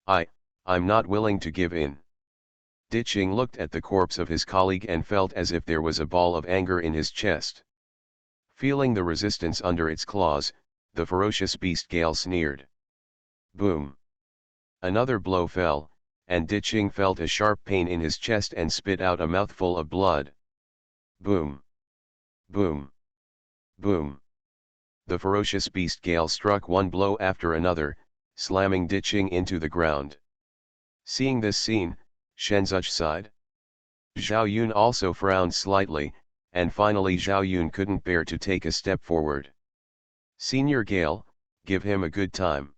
I'm not willing to give in. Diqing looked at the corpse of his colleague and felt as if there was a ball of anger in his chest. Feeling the resistance under its claws, the ferocious beast Gale sneered. Boom! Another blow fell, and Diqing felt a sharp pain in his chest and spit out a mouthful of blood. Boom! Boom! Boom! The ferocious beast Gale struck one blow after another, slamming Diqing into the ground. Seeing this scene, Shenzhou sighed. Zhao Yun also frowned slightly, and finally Zhao Yun couldn't bear to take a step forward. Senior Gale, give him a good time.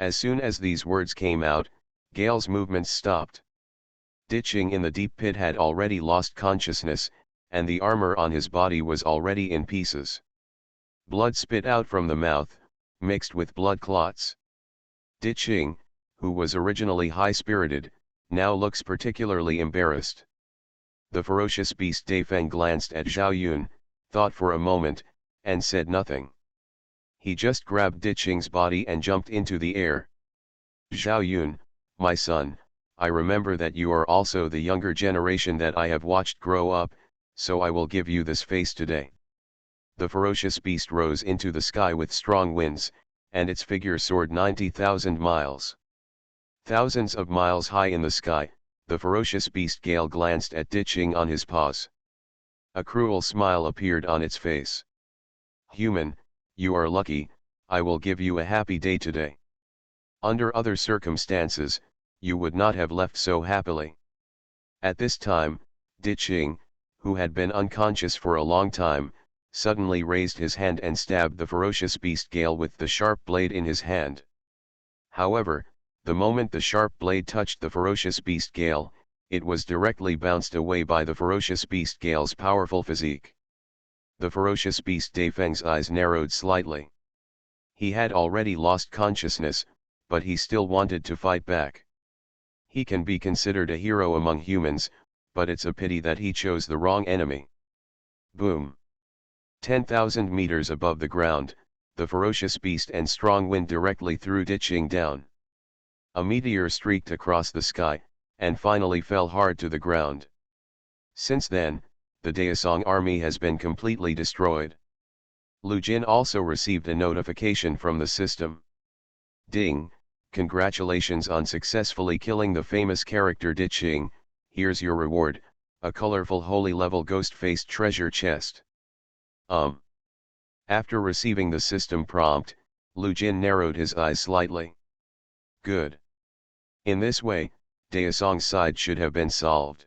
As soon as these words came out, Gale's movements stopped. Diqing in the deep pit had already lost consciousness, and the armor on his body was already in pieces. Blood spit out from the mouth, mixed with blood clots. Diqing, who was originally high-spirited, now looks particularly embarrassed. The ferocious beast Dafeng glanced at Zhao Yun, thought for a moment, and said nothing. He just grabbed Diqing's body and jumped into the air. Zhao Yun, my son, I remember that you are also the younger generation that I have watched grow up, so I will give you this face today. The ferocious beast rose into the sky with strong winds, and its figure soared 90,000 miles. Thousands of miles high in the sky, the ferocious beast Gale glanced at Diqing on his paws. A cruel smile appeared on its face. Human, you are lucky, I will give you a happy day today. Under other circumstances, you would not have left so happily. At this time, Diqing, who had been unconscious for a long time, suddenly raised his hand and stabbed the ferocious beast Gale with the sharp blade in his hand. However, the moment the sharp blade touched the ferocious beast Gale, it was directly bounced away by the ferocious beast Gale's powerful physique. The ferocious beast Dafeng's eyes narrowed slightly. He had already lost consciousness, but he still wanted to fight back. He can be considered a hero among humans, but it's a pity that he chose the wrong enemy. Boom! 10,000 meters above the ground, the ferocious beast and strong wind directly threw Diqing down. A meteor streaked across the sky, and finally fell hard to the ground. Since then, the Daesong army has been completely destroyed. Lu Jin also received a notification from the system. Ding, congratulations on successfully killing the famous character Diqing, here's your reward, a colorful holy level ghost-faced treasure chest. After receiving the system prompt, Lu Jin narrowed his eyes slightly. Good. In this way, Daesong's side should have been solved.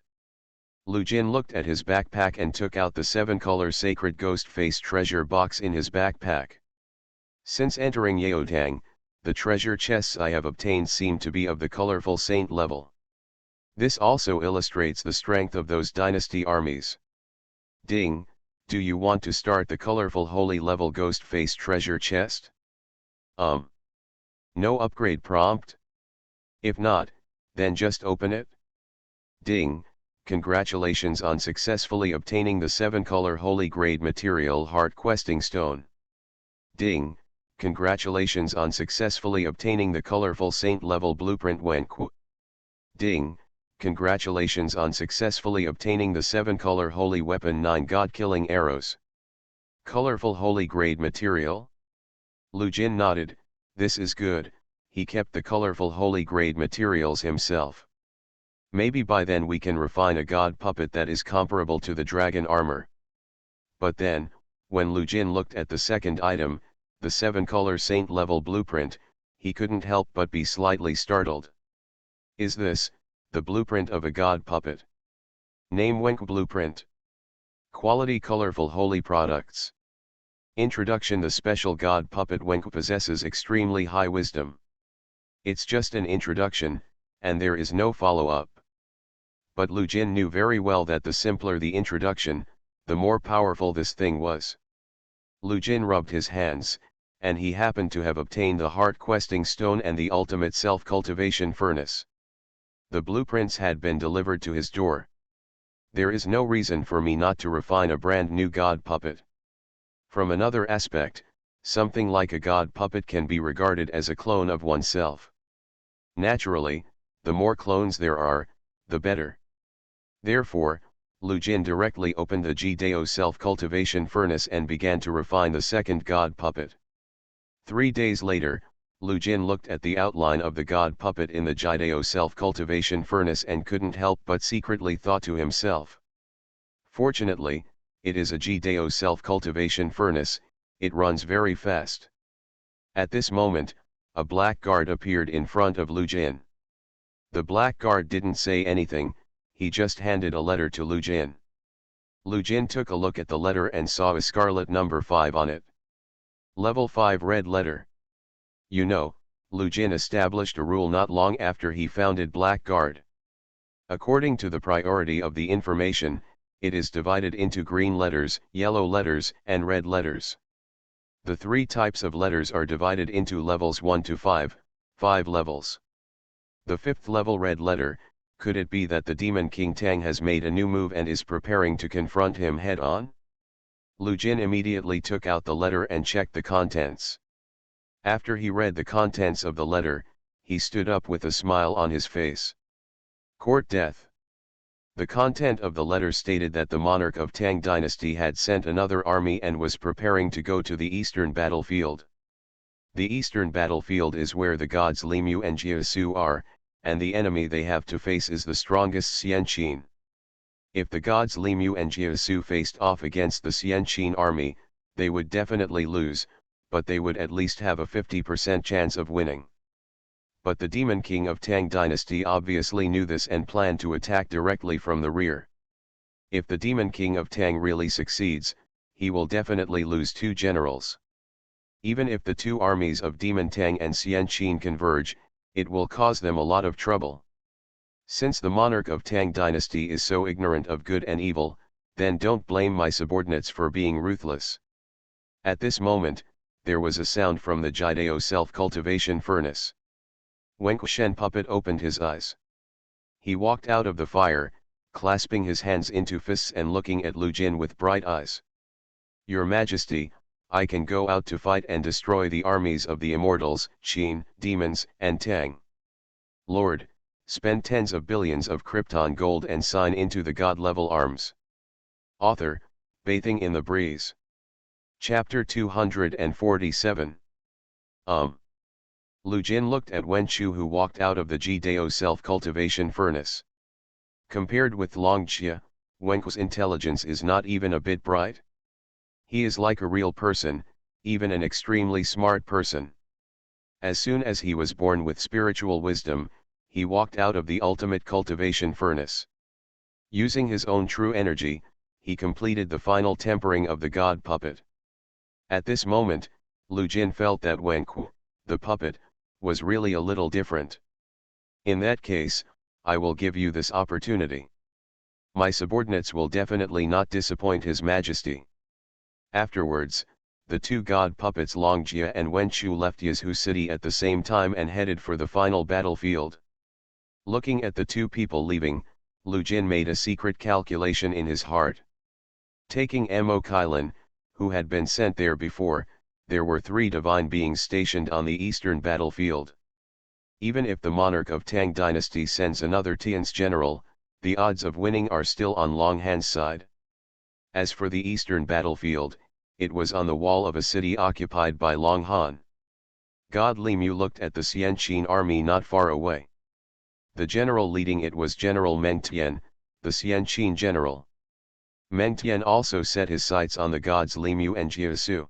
Lu Jin looked at his backpack and took out the 7-color sacred ghost-faced treasure box in his backpack. Since entering Yaotang, the treasure chests I have obtained seem to be of the colorful saint level. This also illustrates the strength of those dynasty armies. Ding, do you want to start the colorful holy level ghost face treasure chest? No upgrade prompt? If not, then just open it. Ding, congratulations on successfully obtaining the 7-color holy grade material heart questing stone. Ding, congratulations on successfully obtaining the colorful saint level blueprint Wenku. Ding, congratulations on successfully obtaining the 7-color holy weapon 9 god-killing arrows. Colorful holy grade material? Lu Jin nodded, this is good, he kept the colorful holy grade materials himself. Maybe by then we can refine a god puppet that is comparable to the dragon armor. But then, when Lu Jin looked at the second item, the 7-color saint level blueprint, he couldn't help but be slightly startled. Is this the blueprint of a god puppet? Name Wenku blueprint. Quality colorful holy products. Introduction. The special god puppet Wenku possesses extremely high wisdom. It's just an introduction, and there is no follow-up. But Lu Jin knew very well that the simpler the introduction, the more powerful this thing was. Lu Jin rubbed his hands, and he happened to have obtained the heart questing stone and the ultimate self-cultivation furnace. The blueprints had been delivered to his door. There is no reason for me not to refine a brand new god puppet. From another aspect, something like a god puppet can be regarded as a clone of oneself. Naturally, the more clones there are, the better. Therefore, Lu Jin directly opened the Jideo self-cultivation furnace and began to refine the second god puppet. 3 days later, Lu Jin looked at the outline of the god puppet in the Jideo self-cultivation furnace and couldn't help but secretly thought to himself. Fortunately, it is a Jideo self-cultivation furnace, it runs very fast. At this moment, a black guard appeared in front of Lu Jin. The black guard didn't say anything, he just handed a letter to Lu Jin. Lu Jin took a look at the letter and saw a scarlet number 5 on it. Level 5 red letter. You know, Lu Jin established a rule not long after he founded Blackguard. According to the priority of the information, it is divided into green letters, yellow letters, and red letters. The 3 types of letters are divided into levels 1 to 5, 5 levels. The 5th level red letter, could it be that the Demon King Tang has made a new move and is preparing to confront him head-on? Lu Jin immediately took out the letter and checked the contents. After he read the contents of the letter, he stood up with a smile on his face. Court death. The content of the letter stated that the monarch of Tang dynasty had sent another army and was preparing to go to the eastern battlefield. The eastern battlefield is where the gods Limu and Jiasu are, and the enemy they have to face is the strongest Xianqin. If the gods Limu and Jiasu faced off against the Xianqin army, they would definitely lose, but they would at least have a 50% chance of winning. But the Demon King of Tang dynasty obviously knew this and planned to attack directly from the rear. If the Demon King of Tang really succeeds, he will definitely lose 2 generals. Even if the 2 armies of Demon Tang and Xianqin converge, it will cause them a lot of trouble. Since the monarch of Tang dynasty is so ignorant of good and evil, then don't blame my subordinates for being ruthless. At this moment, there was a sound from the Jideo self-cultivation furnace. Wenku Shen puppet opened his eyes. He walked out of the fire, clasping his hands into fists and looking at Lu Jin with bright eyes. Your Majesty, I can go out to fight and destroy the armies of the immortals, Qin, demons, and Tang. Lord, spend tens of billions of Krypton gold and sign into the god-level arms. Author, Bathing in the Breeze. Chapter 247. Lu Jin looked at Wen Chu, who walked out of the Jideo self-cultivation furnace. Compared with Long Jia, Wenku's intelligence is not even a bit bright. He is like a real person, even an extremely smart person. As soon as he was born with spiritual wisdom, he walked out of the ultimate cultivation furnace. Using his own true energy, he completed the final tempering of the god puppet. At this moment, Lu Jin felt that Wenku, the puppet, was really a little different. In that case, I will give you this opportunity. My subordinates will definitely not disappoint His Majesty. Afterwards, the two god puppets Long Jia and Wen Chu left Yizhu city at the same time and headed for the final battlefield. Looking at the two people leaving, Lu Jin made a secret calculation in his heart. Taking Mo Kailan, who had been sent there before, there were 3 divine beings stationed on the eastern battlefield. Even if the monarch of Tang dynasty sends another Tian's general, the odds of winning are still on Long Han's side. As for the eastern battlefield, it was on the wall of a city occupied by Long Han. God Li Mu looked at the Xianqin army not far away. The general leading it was General Meng Tian, the Xianqin general. Meng Tian also set his sights on the gods Li Mu and Jia Su.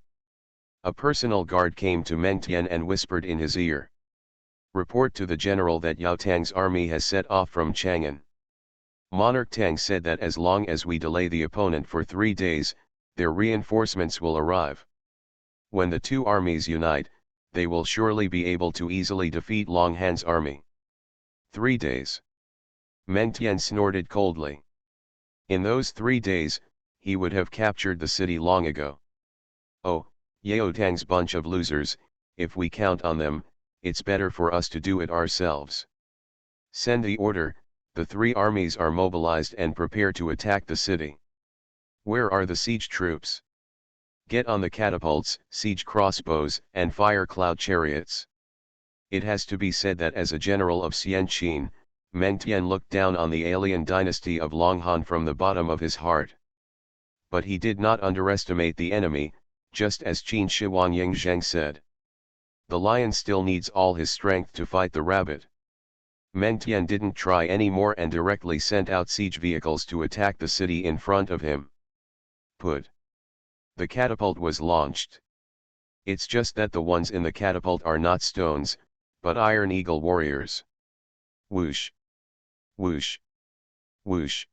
A personal guard came to Meng Tian and whispered in his ear. Report to the general that Yao Tang's army has set off from Chang'an. Monarch Tang said that as long as we delay the opponent for 3 days, their reinforcements will arrive. When the two armies unite, they will surely be able to easily defeat Long Han's army. 3 days. Meng Tian snorted coldly. In those 3 days, he would have captured the city long ago. Oh, Yao Tang's bunch of losers, if we count on them, it's better for us to do it ourselves. Send the order, the 3 armies are mobilized and prepare to attack the city. Where are the siege troops? Get on the catapults, siege crossbows, and fire cloud chariots. It has to be said that as a general of Xianqin, Meng Tian looked down on the alien dynasty of Long Han from the bottom of his heart. But he did not underestimate the enemy, just as Qin Shi Wangying Zheng said. The lion still needs all his strength to fight the rabbit. Meng Tian didn't try anymore and directly sent out siege vehicles to attack the city in front of him. Put. The catapult was launched. It's just that the ones in the catapult are not stones, but Iron Eagle warriors. Whoosh! Whoosh! Whoosh!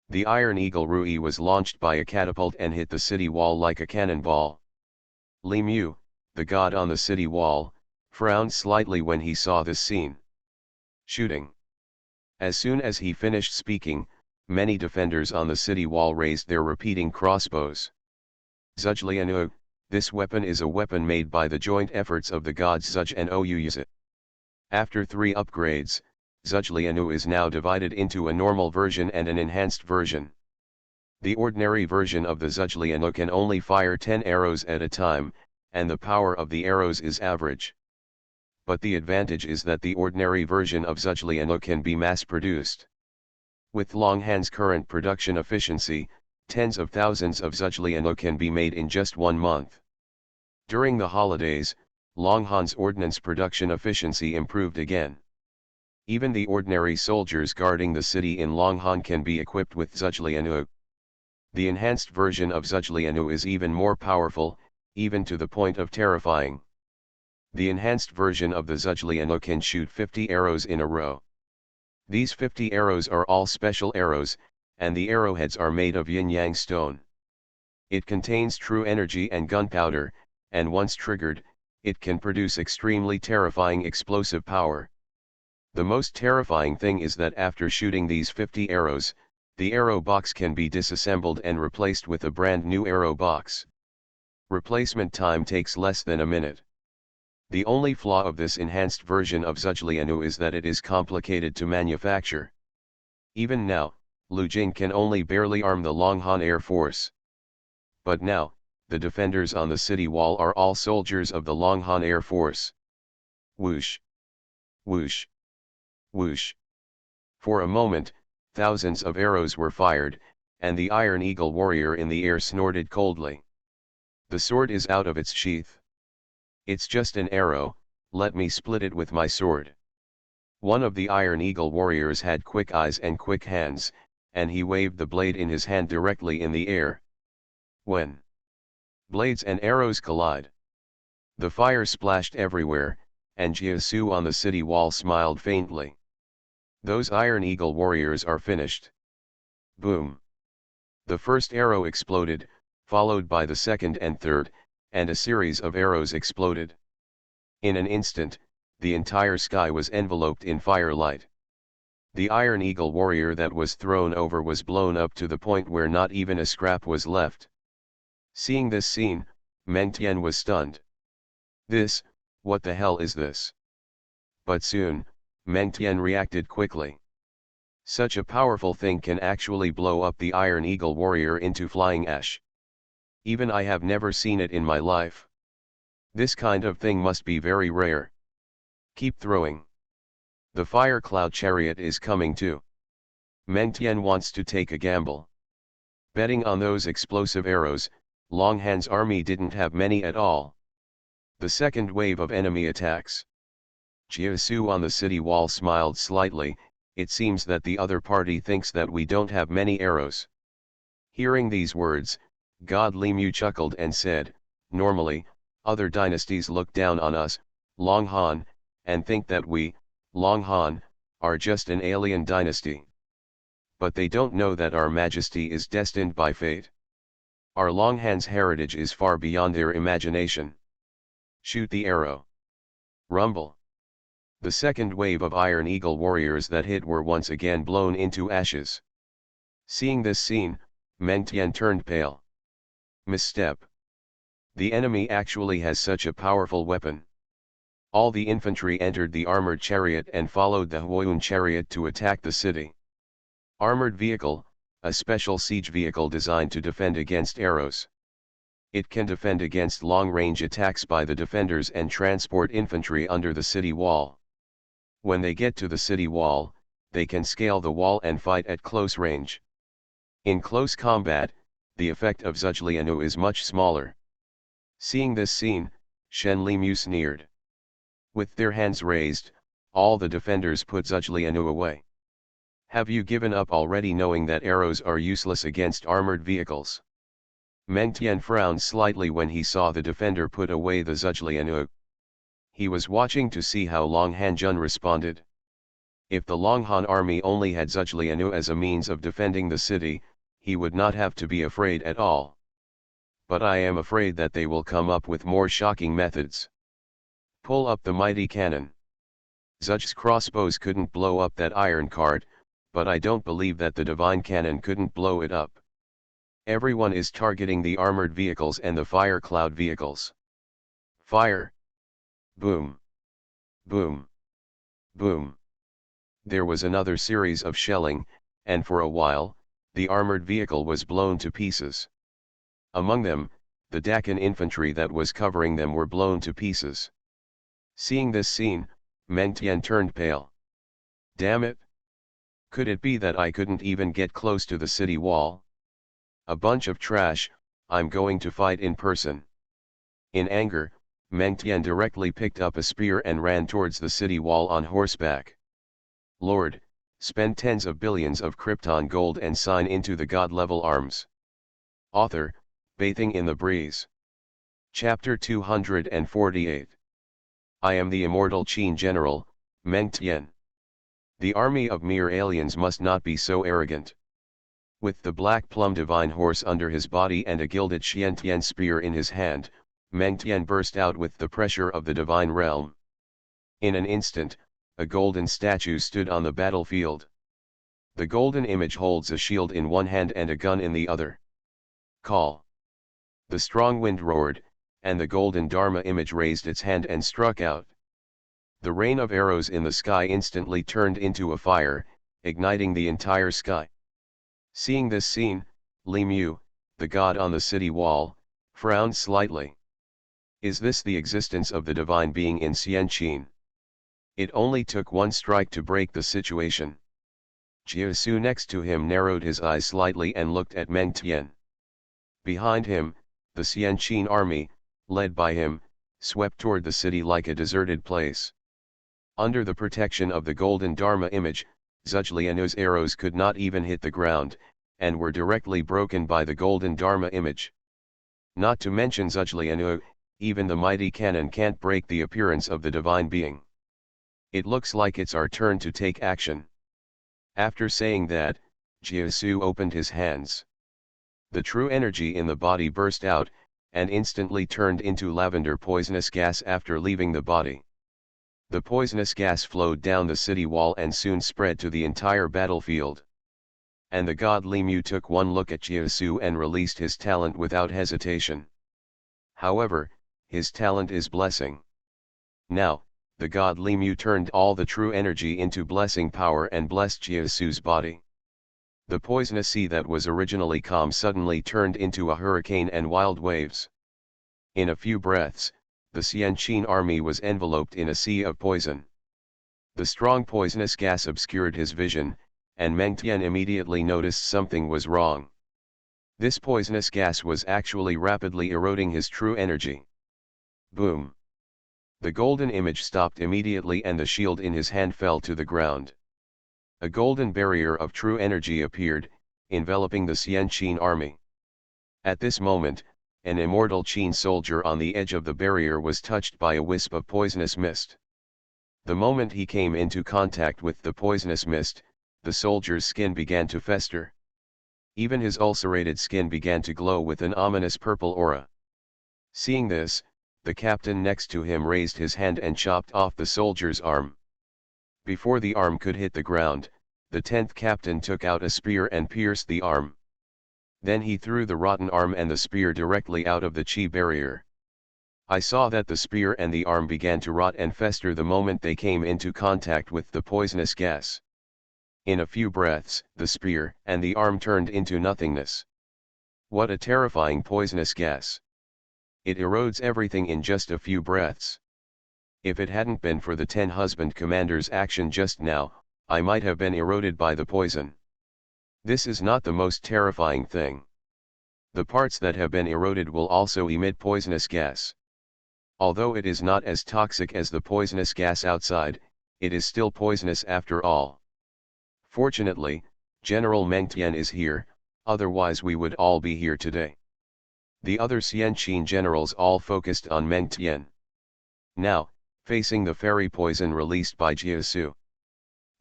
The Iron Eagle Rui was launched by a catapult and hit the city wall like a cannonball. Li Mu, the god on the city wall, frowned slightly when he saw this scene. Shooting. As soon as he finished speaking, many defenders on the city wall raised their repeating crossbows. Zujlianu, this weapon is a weapon made by the joint efforts of the gods Zuj and Ouyuzit. After 3 upgrades, Zujlianu is now divided into a normal version and an enhanced version. The ordinary version of the Zujlianu can only fire 10 arrows at a time, and the power of the arrows is average. But the advantage is that the ordinary version of Zujlianu can be mass-produced. With Long Han's current production efficiency, tens of thousands of Zujlianu can be made in just 1 month. During the holidays, Long Han's ordnance production efficiency improved again. Even the ordinary soldiers guarding the city in Long Han can be equipped with Zujlianu. The enhanced version of Zujlianu is even more powerful, even to the point of terrifying. The enhanced version of the Zujlianu can shoot 50 arrows in a row. These 50 arrows are all special arrows, and the arrowheads are made of yin-yang stone. It contains true energy and gunpowder, and once triggered, it can produce extremely terrifying explosive power. The most terrifying thing is that after shooting these 50 arrows, the arrow box can be disassembled and replaced with a brand new arrow box. Replacement time takes less than a minute. The only flaw of this enhanced version of Zujlianu is that it is complicated to manufacture. Even now, Lu Jing can only barely arm the Long Han Air Force. But now, the defenders on the city wall are all soldiers of the Long Han Air Force. Whoosh! Whoosh! Whoosh! For a moment, thousands of arrows were fired, and the Iron Eagle warrior in the air snorted coldly. The sword is out of its sheath. It's just an arrow, let me split it with my sword. One of the Iron Eagle warriors had quick eyes and quick hands, and he waved the blade in his hand directly in the air. When blades and arrows collide, the fire splashed everywhere, and Jia Su on the city wall smiled faintly. Those Iron Eagle warriors are finished. Boom! The first arrow exploded, followed by the second and third, and a series of arrows exploded. In an instant, the entire sky was enveloped in firelight. The Iron Eagle warrior that was thrown over was blown up to the point where not even a scrap was left. Seeing this scene, Meng Tian was stunned. What the hell is this? But soon, Meng Tian reacted quickly. Such a powerful thing can actually blow up the Iron Eagle warrior into flying ash. Even I have never seen it in my life. This kind of thing must be very rare. Keep throwing. The fire cloud chariot is coming too. Meng Tian wants to take a gamble. Betting on those explosive arrows, Long Han's army didn't have many at all. The second wave of enemy attacks. Jia Su on the city wall smiled slightly. It seems that the other party thinks that we don't have many arrows. Hearing these words, God Li Mu chuckled and said, normally, other dynasties look down on us, Long Han, and think that we, Long Han, are just an alien dynasty. But they don't know that our majesty is destined by fate. Our Long Han's heritage is far beyond their imagination. Shoot the arrow. Rumble. The second wave of Iron Eagle warriors that hit were once again blown into ashes. Seeing this scene, Meng Tian turned pale. Misstep. The enemy actually has such a powerful weapon. All the infantry entered the armored chariot and followed the Huoyun chariot to attack the city. Armored vehicle, a special siege vehicle designed to defend against arrows. It can defend against long-range attacks by the defenders and transport infantry under the city wall. When they get to the city wall, they can scale the wall and fight at close range. In close combat, the effect of Zhuge is much smaller. Seeing this scene, Shen Li Mu sneered. With their hands raised, all the defenders put Zhuge away. Have you given up already, knowing that arrows are useless against armored vehicles? Meng Tian frowned slightly when he saw the defender put away the Zhuge. He was watching to see how Long Han Jun responded. If the Long Han army only had Zhuge as a means of defending the city, he would not have to be afraid at all. But I am afraid that they will come up with more shocking methods. Pull up the mighty cannon. Zhuge's crossbows couldn't blow up that iron cart, but I don't believe that the divine cannon couldn't blow it up. Everyone is targeting the armored vehicles and the fire cloud vehicles. Fire! Boom! Boom! Boom! There was another series of shelling, and for a while, the armored vehicle was blown to pieces. Among them, the Dakan infantry that was covering them were blown to pieces. Seeing this scene, Meng Tian turned pale. Damn it! Could it be that I couldn't even get close to the city wall? A bunch of trash, I'm going to fight in person. In anger, Meng Tian directly picked up a spear and ran towards the city wall on horseback. Lord, spend tens of billions of Krypton gold and sign into the god-level arms. Author, Bathing in the Breeze. Chapter 248. I am the immortal Qin general, Meng Tian. The army of mere aliens must not be so arrogant. With the black plum divine horse under his body and a gilded Xiantian spear in his hand, Meng Tian burst out with the pressure of the divine realm. In an instant, a golden statue stood on the battlefield. The golden image holds a shield in one hand and a gun in the other. Call. The strong wind roared, and the golden Dharma image raised its hand and struck out. The rain of arrows in the sky instantly turned into a fire, igniting the entire sky. Seeing this scene, Li Mu, the god on the city wall, frowned slightly. Is this the existence of the divine being in Xianqin? It only took one strike to break the situation. Jia Su next to him narrowed his eyes slightly and looked at Meng Tian. Behind him, the Xianqin army, led by him, swept toward the city like a deserted place. Under the protection of the golden Dharma image, Zhuge arrows could not even hit the ground, and were directly broken by the golden Dharma image. Not to mention Zhuge, even the mighty cannon can't break the appearance of the divine being. It looks like it's our turn to take action. After saying that, Jia Su opened his hands. The true energy in the body burst out, and instantly turned into lavender poisonous gas after leaving the body. The poisonous gas flowed down the city wall and soon spread to the entire battlefield. And the god Li Mu took one look at Jiesu and released his talent without hesitation. However, his talent is blessing. Now, the god Li Mu turned all the true energy into blessing power and blessed Jiesu's body. The poisonous sea that was originally calm suddenly turned into a hurricane and wild waves. In a few breaths, the Xianqin army was enveloped in a sea of poison. The strong poisonous gas obscured his vision, and Meng Tian immediately noticed something was wrong. This poisonous gas was actually rapidly eroding his true energy. Boom! The golden image stopped immediately and the shield in his hand fell to the ground. A golden barrier of true energy appeared, enveloping the Xianqin army. At this moment, an immortal Qin soldier on the edge of the barrier was touched by a wisp of poisonous mist. The moment he came into contact with the poisonous mist, the soldier's skin began to fester. Even his ulcerated skin began to glow with an ominous purple aura. Seeing this, the captain next to him raised his hand and chopped off the soldier's arm. Before the arm could hit the ground, the 10th captain took out a spear and pierced the arm. Then he threw the rotten arm and the spear directly out of the Qi barrier. I saw that the spear and the arm began to rot and fester the moment they came into contact with the poisonous gas. In a few breaths, the spear and the arm turned into nothingness. What a terrifying poisonous gas! It erodes everything in just a few breaths. If it hadn't been for the 10 husband commander's action just now, I might have been eroded by the poison. This is not the most terrifying thing. The parts that have been eroded will also emit poisonous gas. Although it is not as toxic as the poisonous gas outside, it is still poisonous after all. Fortunately, General Meng Tian is here, otherwise we would all be here today. The other Xianqin generals all focused on Meng Tian. Now, facing the fairy poison released by Jiesu.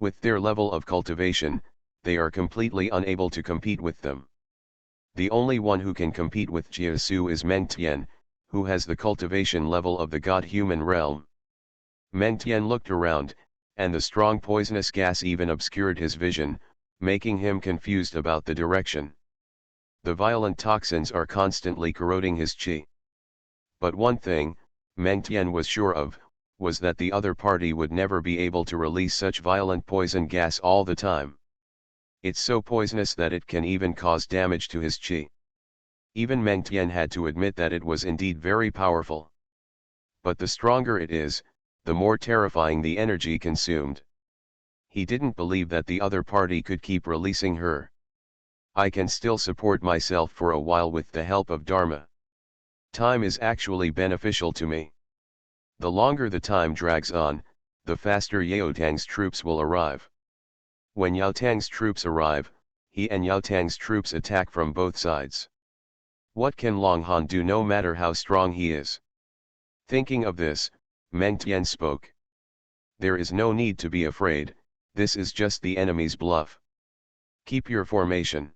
With their level of cultivation, they are completely unable to compete with them. The only one who can compete with Jiesu is Meng Tian, who has the cultivation level of the god-human realm. Meng Tian looked around, and the strong poisonous gas even obscured his vision, making him confused about the direction. The violent toxins are constantly corroding his qi. But one thing, Meng Tian was sure of, was that the other party would never be able to release such violent poison gas all the time. It's so poisonous that it can even cause damage to his qi. Even Meng Tian had to admit that it was indeed very powerful. But the stronger it is, the more terrifying the energy consumed. He didn't believe that the other party could keep releasing her. I can still support myself for a while with the help of Dharma. Time is actually beneficial to me. The longer the time drags on, the faster Yao Tang's troops will arrive. When Yao Tang's troops arrive, he and Yao Tang's troops attack from both sides. What can Long Han do no matter how strong he is? Thinking of this, Meng Tian spoke. There is no need to be afraid, this is just the enemy's bluff. Keep your formation.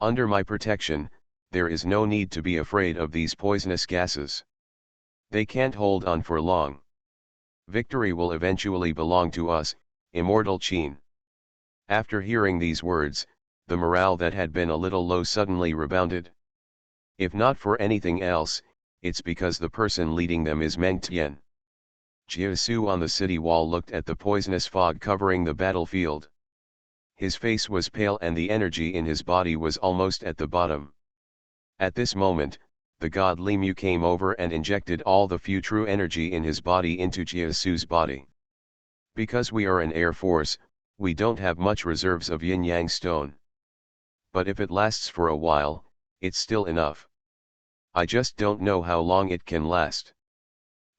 Under my protection, there is no need to be afraid of these poisonous gases. They can't hold on for long. Victory will eventually belong to us, immortal Qin. After hearing these words, the morale that had been a little low suddenly rebounded. If not for anything else, it's because the person leading them is Meng Tian. Jiesu on the city wall looked at the poisonous fog covering the battlefield. His face was pale and the energy in his body was almost at the bottom. At this moment, the god Li Mu came over and injected all the few true energy in his body into Jiesu's body. Because we are an air force, we don't have much reserves of yin-yang stone. But if it lasts for a while, it's still enough. I just don't know how long it can last.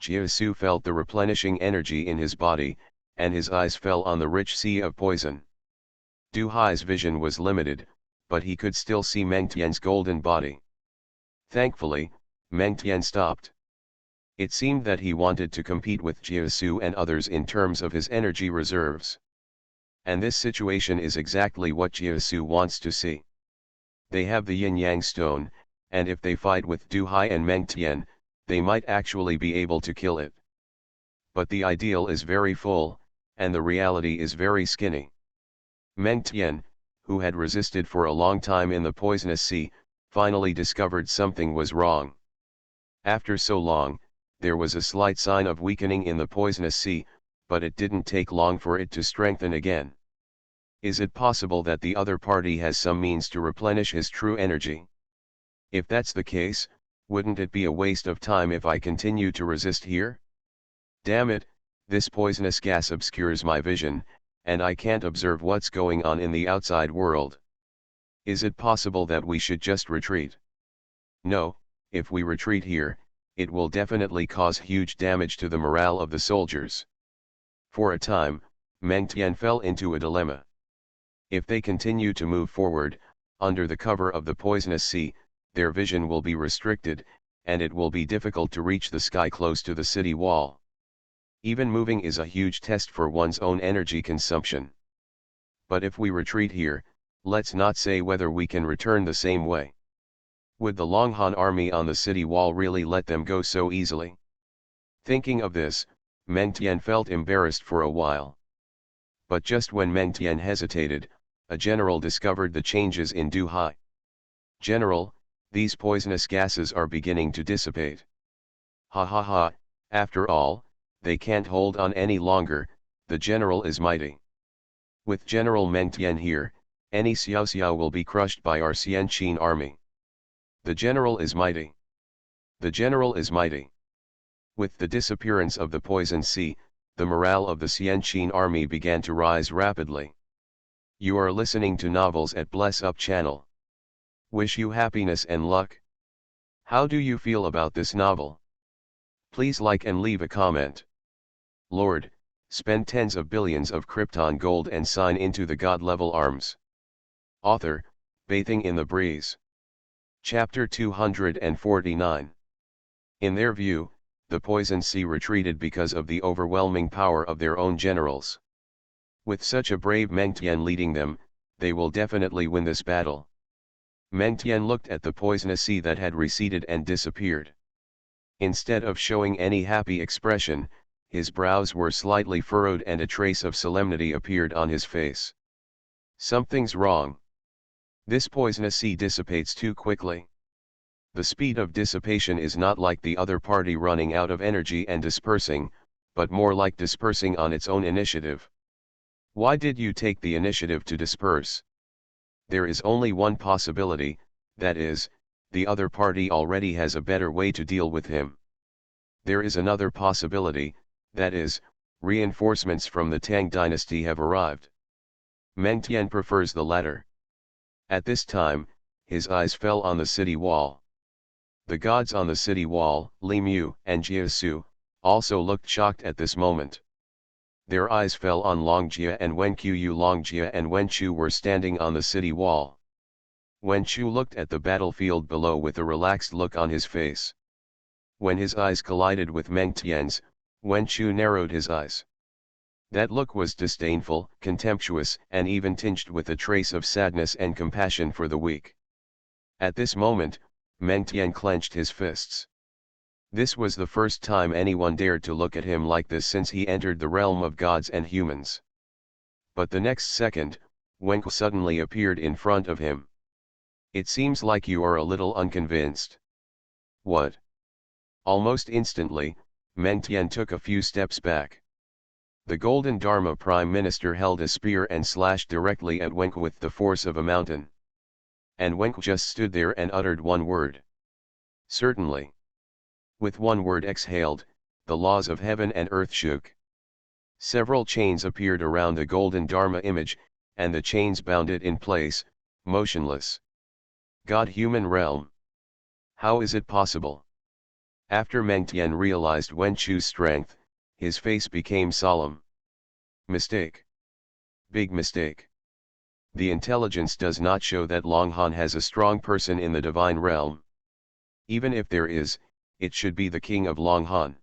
Jiesu felt the replenishing energy in his body, and his eyes fell on the rich sea of poison. Du Hai's vision was limited, but he could still see Meng Tian's golden body. Thankfully, Meng Tian stopped. It seemed that he wanted to compete with Jiesu and others in terms of his energy reserves. And this situation is exactly what Jiesu wants to see. They have the yin-yang stone, and if they fight with Du Hai and Meng Tian, they might actually be able to kill it. but the ideal is very full, and the reality is very skinny. Meng Tian, who had resisted for a long time in the poisonous sea, finally discovered something was wrong. After so long, there was a slight sign of weakening in the poisonous sea, but it didn't take long for it to strengthen again. Is it possible that the other party has some means to replenish his true energy? If that's the case, wouldn't it be a waste of time if I continue to resist here? Damn it, this poisonous gas obscures my vision, and I can't observe what's going on in the outside world. Is it possible that we should just retreat? No, if we retreat here, it will definitely cause huge damage to the morale of the soldiers. For a time, Meng Tian fell into a dilemma. If they continue to move forward, under the cover of the poisonous sea, their vision will be restricted, and it will be difficult to reach the sky close to the city wall. Even moving is a huge test for one's own energy consumption. But if we retreat here, let's not say whether we can return the same way. Would the Longhan army on the city wall really let them go so easily? Thinking of this, Meng Tian felt embarrassed for a while. But just when Meng Tian hesitated, a general discovered the changes in Du Hai. General, these poisonous gases are beginning to dissipate. Ha ha ha, after all, they can't hold on any longer, the general is mighty. With General Meng Tian here, any Xiao Xiao will be crushed by our Xianqin army. The general is mighty. The general is mighty. With the disappearance of the poison sea, the morale of the Xianqin army began to rise rapidly. You are listening to novels at Bless Up channel. Wish you happiness and luck. How do you feel about this novel? Please like and leave a comment. Lord, spend tens of billions of Krypton gold and sign into the God-level arms. Author, Bathing in the Breeze. Chapter 249. In their view, the Poison Sea retreated because of the overwhelming power of their own generals. With such a brave Meng Tian leading them, they will definitely win this battle. Meng Tian looked at the poisonous sea that had receded and disappeared. Instead of showing any happy expression, his brows were slightly furrowed and a trace of solemnity appeared on his face. Something's wrong. This poisonous sea dissipates too quickly. The speed of dissipation is not like the other party running out of energy and dispersing, but more like dispersing on its own initiative. Why did you take the initiative to disperse? There is only one possibility, that is, the other party already has a better way to deal with him. There is another possibility, that is, reinforcements from the Tang dynasty have arrived. Meng Tian prefers the latter. At this time, his eyes fell on the city wall. The gods on the city wall, Li Mu and Jia Su, also looked shocked at this moment. Their eyes fell on Long Jia and Wen Qiu. Long Jia and Wen Chu were standing on the city wall. Wen Chu looked at the battlefield below with a relaxed look on his face. When his eyes collided with Meng Tian's, Wen Chu narrowed his eyes. That look was disdainful, contemptuous, and even tinged with a trace of sadness and compassion for the weak. At this moment, Meng Tian clenched his fists. This was the first time anyone dared to look at him like this since he entered the realm of gods and humans. But the next second, Wen Ku suddenly appeared in front of him. It seems like you are a little unconvinced. What? Almost instantly, Meng Tian took a few steps back. The Golden Dharma Prime Minister held a spear and slashed directly at Wen Ku with the force of a mountain. And Wen Ku just stood there and uttered one word. Certainly. With one word exhaled, the laws of heaven and earth shook. Several chains appeared around the Golden Dharma image, and the chains bounded in place, motionless. God-human realm. How is it possible? After Meng Tian realized Wen Chu's strength, his face became solemn. Mistake. Big mistake. The intelligence does not show that Longhan has a strong person in the divine realm. Even if there is, it should be the king of Longhan.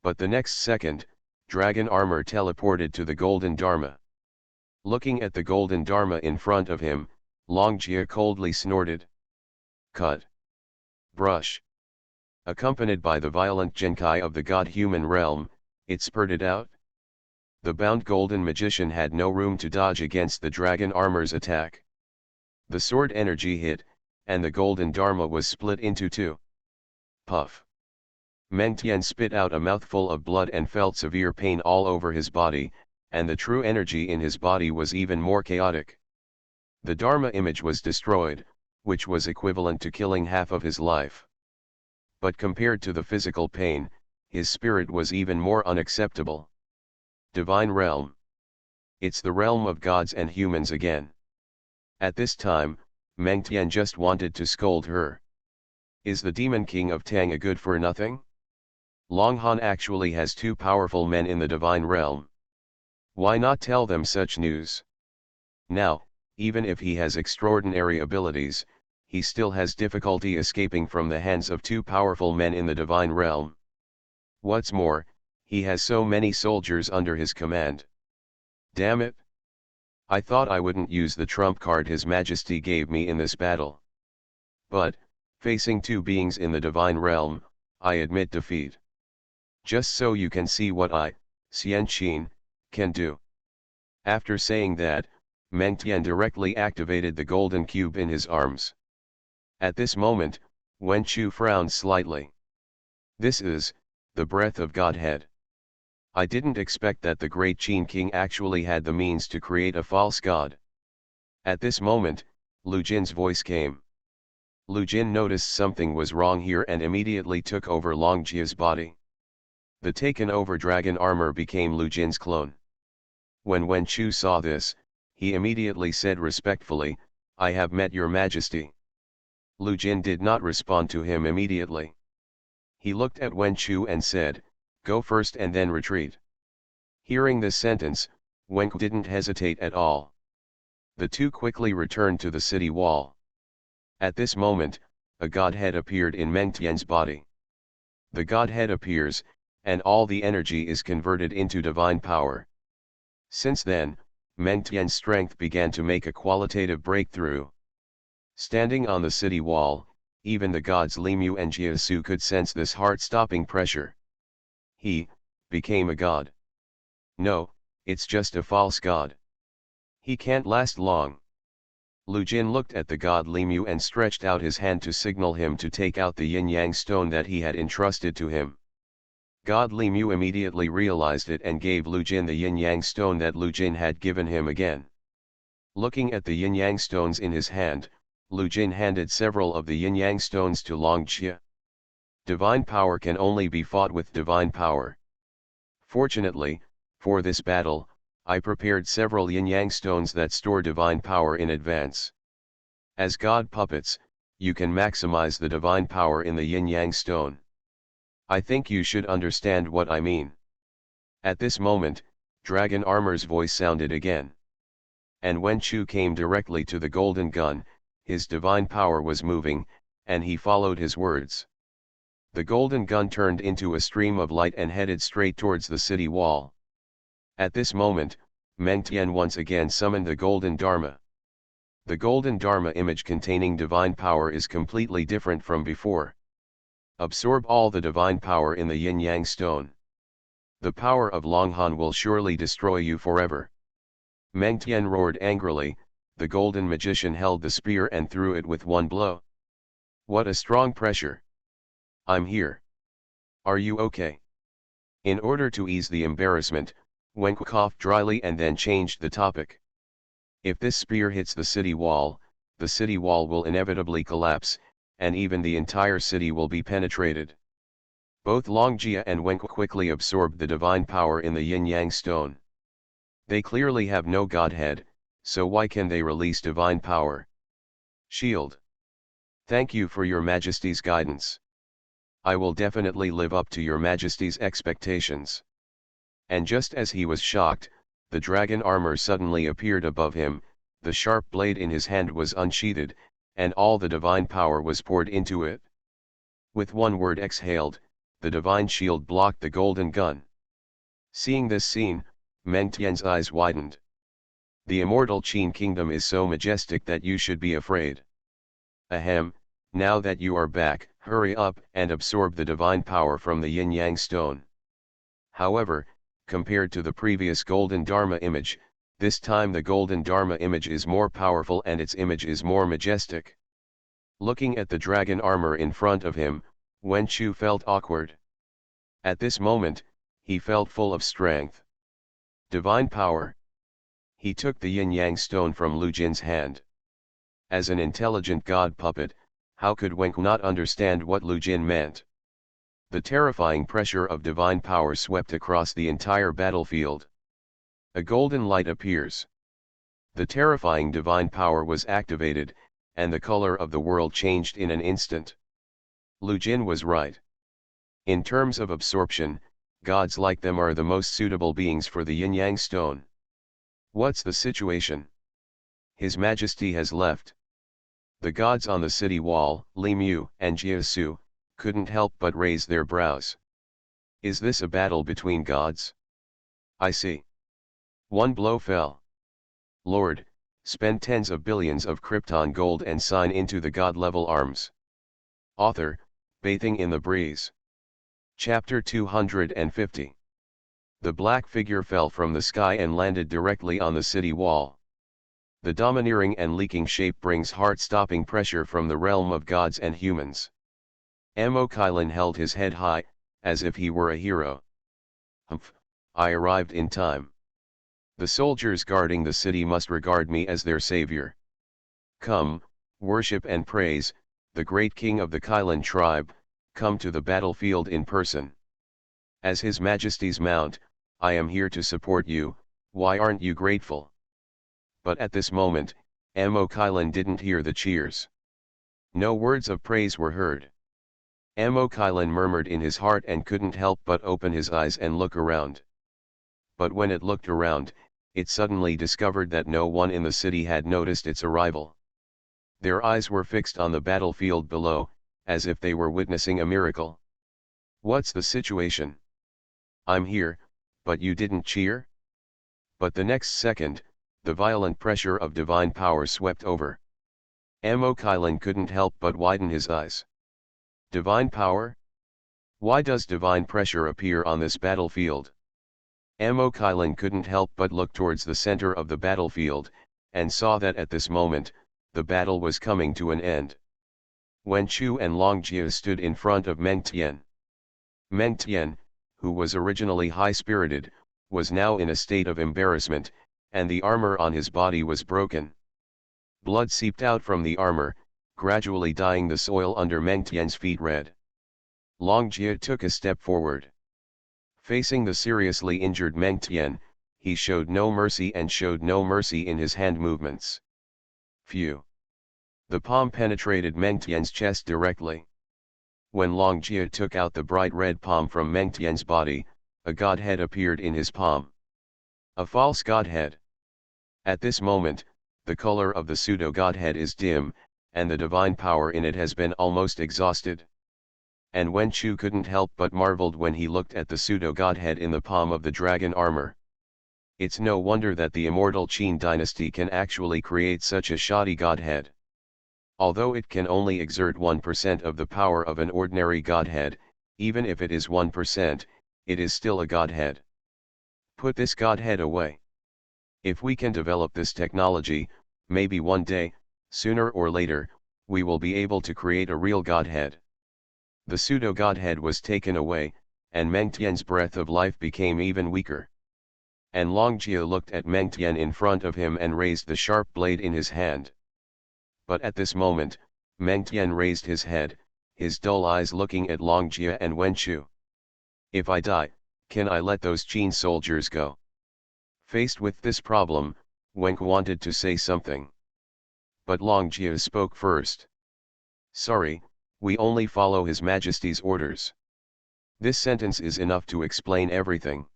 But the next second, dragon armor teleported to the Golden Dharma. Looking at the Golden Dharma in front of him, Long Jia coldly snorted. Cut. Brush. Accompanied by the violent Genkai of the god-human realm, it spurted out. The bound golden magician had no room to dodge against the dragon armor's attack. The sword energy hit, and the golden dharma was split into two. Puff. Meng Tian spit out a mouthful of blood and felt severe pain all over his body, and the true energy in his body was even more chaotic. The dharma image was destroyed, which was equivalent to killing half of his life. But compared to the physical pain, his spirit was even more unacceptable. Divine realm. It's the realm of gods and humans again. At this time, Meng Tian just wanted to scold her. Is the demon king of Tang a good for nothing? Long Han actually has two powerful men in the divine realm. Why not tell them such news? Now, even if he has extraordinary abilities, he still has difficulty escaping from the hands of two powerful men in the divine realm. What's more, he has so many soldiers under his command. Damn it! I thought I wouldn't use the trump card His Majesty gave me in this battle. But, facing two beings in the divine realm, I admit defeat. Just so you can see what I, Xian Qin, can do. After saying that, Meng Tian directly activated the golden cube in his arms. At this moment, Wen Chu frowned slightly. This is, the breath of Godhead. I didn't expect that the great Qin king actually had the means to create a false god. At this moment, Lu Jin's voice came. Lu Jin noticed something was wrong here and immediately took over Long Jia's body. The taken over dragon armor became Lu Jin's clone. When Wen Chu saw this, he immediately said respectfully, I have met your majesty. Lu Jin did not respond to him immediately. He looked at Wen Chu and said, go first and then retreat. Hearing this sentence, Wen Chu didn't hesitate at all. The two quickly returned to the city wall. At this moment, a godhead appeared in Meng Tian's body. The godhead appears, and all the energy is converted into divine power. Since then, Meng Tian's strength began to make a qualitative breakthrough. Standing on the city wall, even the gods Limu and Jiasu could sense this heart-stopping pressure. He became a god. No, it's just a false god. He can't last long. Lu Jin looked at the god Limu and stretched out his hand to signal him to take out the yin-yang stone that he had entrusted to him. God Limu immediately realized it and gave Lu Jin the yin-yang stone that Lu Jin had given him again. Looking at the yin-yang stones in his hand, Lu Jin handed several of the yin-yang stones to Long Jia. Divine power can only be fought with divine power. Fortunately, for this battle, I prepared several yin-yang stones that store divine power in advance. As god puppets, you can maximize the divine power in the yin-yang stone. I think you should understand what I mean. At this moment, Dragon Armor's voice sounded again. And when Chu came directly to the golden gun, his divine power was moving, and he followed his words. The golden gun turned into a stream of light and headed straight towards the city wall. At this moment, Meng Tian once again summoned the golden dharma. The golden dharma image containing divine power is completely different from before. Absorb all the divine power in the yin-yang stone. The power of Long Han will surely destroy you forever. Meng Tian roared angrily. The golden magician held the spear and threw it with one blow. What a strong pressure! I'm here. Are you okay? In order to ease the embarrassment, Wen coughed dryly and then changed the topic. If this spear hits the city wall will inevitably collapse, and even the entire city will be penetrated. Both Long Jia and Wen quickly absorbed the divine power in the yin-yang stone. They clearly have no godhead, so why can they release divine power? Shield. Thank you for your majesty's guidance. I will definitely live up to your majesty's expectations. And just as he was shocked, the dragon armor suddenly appeared above him, the sharp blade in his hand was unsheathed, and all the divine power was poured into it. With one word exhaled, the divine shield blocked the golden gun. Seeing this scene, Meng Tian's eyes widened. The immortal Qin kingdom is so majestic that you should be afraid. Ahem, now that you are back, hurry up and absorb the divine power from the yin-yang stone. However, compared to the previous golden Dharma image, this time the golden Dharma image is more powerful and its image is more majestic. Looking at the dragon armor in front of him, Wen Chu felt awkward. At this moment, he felt full of strength. Divine power. He took the yin-yang stone from Lu Jin's hand. As an intelligent god puppet, how could Wenku not understand what Lu Jin meant? The terrifying pressure of divine power swept across the entire battlefield. A golden light appears. The terrifying divine power was activated, and the color of the world changed in an instant. Lu Jin was right. In terms of absorption, gods like them are the most suitable beings for the yin-yang stone. What's the situation? His Majesty has left. The gods on the city wall, Li Mu and Jia Su, couldn't help but raise their brows. Is this a battle between gods? I see. One blow fell. Lord, spend tens of billions of Krypton gold and sign into the god-level arms. Author, Bathing in the Breeze. Chapter 250. The black figure fell from the sky and landed directly on the city wall. The domineering and leaking shape brings heart-stopping pressure from the realm of gods and humans. Mo Kylin held his head high, as if he were a hero. Humph, I arrived in time. The soldiers guarding the city must regard me as their savior. Come, worship and praise, the great king of the Kylin tribe, come to the battlefield in person. As His Majesty's mount, I am here to support you, why aren't you grateful? But at this moment, Mo Kylin didn't hear the cheers. No words of praise were heard. Mo Kylin murmured in his heart and couldn't help but open his eyes and look around. But when it looked around, it suddenly discovered that no one in the city had noticed its arrival. Their eyes were fixed on the battlefield below, as if they were witnessing a miracle. What's the situation? I'm here, but you didn't cheer? But the next second, the violent pressure of divine power swept over. Mo Kylin couldn't help but widen his eyes. Divine power? Why does divine pressure appear on this battlefield? Mo Kylin couldn't help but look towards the center of the battlefield, and saw that at this moment, the battle was coming to an end. Wen Chu and Long Jia stood in front of Meng Tian. Meng Tian, who was originally high-spirited, was now in a state of embarrassment, and the armor on his body was broken. Blood seeped out from the armor, gradually dyeing the soil under Meng Tian's feet red. Long Jia took a step forward. Facing the seriously injured Meng Tian, he showed no mercy and showed no mercy in his hand movements. Phew! The palm penetrated Meng Tian's chest directly. When Long Jia took out the bright red palm from Meng Tian's body, a godhead appeared in his palm. A false godhead. At this moment, the color of the pseudo-godhead is dim, and the divine power in it has been almost exhausted. And Wen Chu couldn't help but marveled when he looked at the pseudo-godhead in the palm of the dragon armor. It's no wonder that the immortal Qin dynasty can actually create such a shoddy godhead. Although it can only exert 1% of the power of an ordinary godhead, even if it is 1%, it is still a godhead. Put this godhead away. If we can develop this technology, maybe one day, sooner or later, we will be able to create a real godhead. The pseudo-godhead was taken away, and Meng Tian's breath of life became even weaker. And Long Jia looked at Meng Tian in front of him and raised the sharp blade in his hand. But at this moment, Meng Tian raised his head, his dull eyes looking at Long Jia and Wen Chu. If I die, can I let those Qin soldiers go? Faced with this problem, Wenku wanted to say something. But Long Jia spoke first. Sorry, we only follow His Majesty's orders. This sentence is enough to explain everything.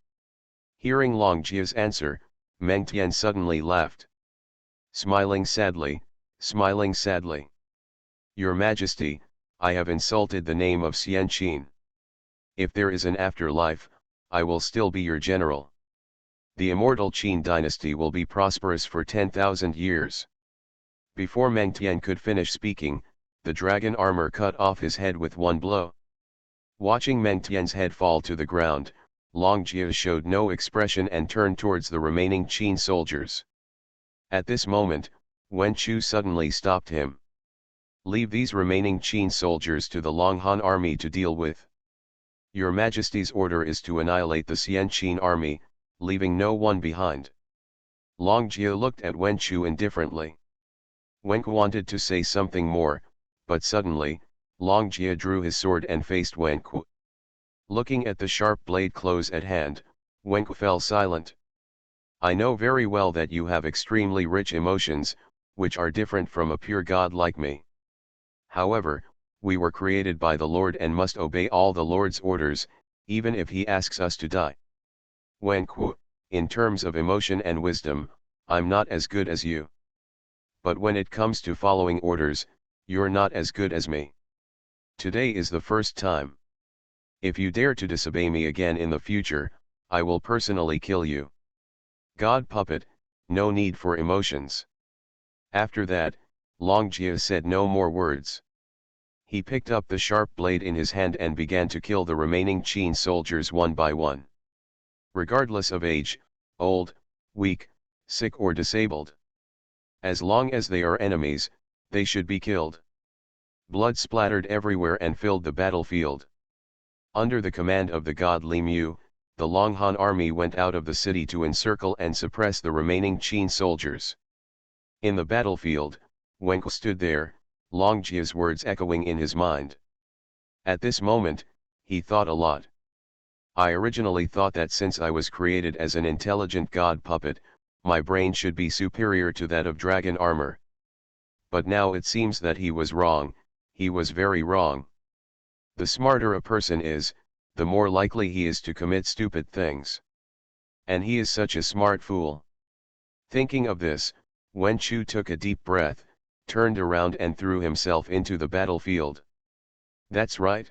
Hearing Long Jia's answer, Meng Tian suddenly laughed. Smiling sadly. Your Majesty, I have insulted the name of Xian Qin. If there is an afterlife, I will still be your general. The immortal Qin dynasty will be prosperous for 10,000 years. Before Meng Tian could finish speaking, the dragon armor cut off his head with one blow. Watching Meng Tian's head fall to the ground, Long Jie showed no expression and turned towards the remaining Qin soldiers. At this moment, Wen Chu suddenly stopped him. "Leave these remaining Qin soldiers to the Long Han army to deal with. Your Majesty's order is to annihilate the Xian Qin army, leaving no one behind." Long Jie looked at Wen Chu indifferently. Wen Ku wanted to say something more, but suddenly, Long Jie drew his sword and faced Wen Ku. Looking at the sharp blade close at hand, Wen Ku fell silent. "I know very well that you have extremely rich emotions, which are different from a pure god like me. However, we were created by the Lord and must obey all the Lord's orders, even if he asks us to die. Wen Ku, in terms of emotion and wisdom, I'm not as good as you. But when it comes to following orders, you're not as good as me. Today is the first time. If you dare to disobey me again in the future, I will personally kill you." God puppet, no need for emotions. After that, Long Jie said no more words. He picked up the sharp blade in his hand and began to kill the remaining Qin soldiers one by one. Regardless of age, old, weak, sick or disabled. As long as they are enemies, they should be killed. Blood splattered everywhere and filled the battlefield. Under the command of the god Li Mu, the Long Han army went out of the city to encircle and suppress the remaining Qin soldiers. In the battlefield, Wen Ku stood there, Long Jie's words echoing in his mind. At this moment, he thought a lot. "I originally thought that since I was created as an intelligent god puppet, my brain should be superior to that of dragon armor. But now it seems that he was wrong, he was very wrong. The smarter a person is, the more likely he is to commit stupid things. And he is such a smart fool." Thinking of this, Wen Chu took a deep breath, turned around and threw himself into the battlefield. That's right.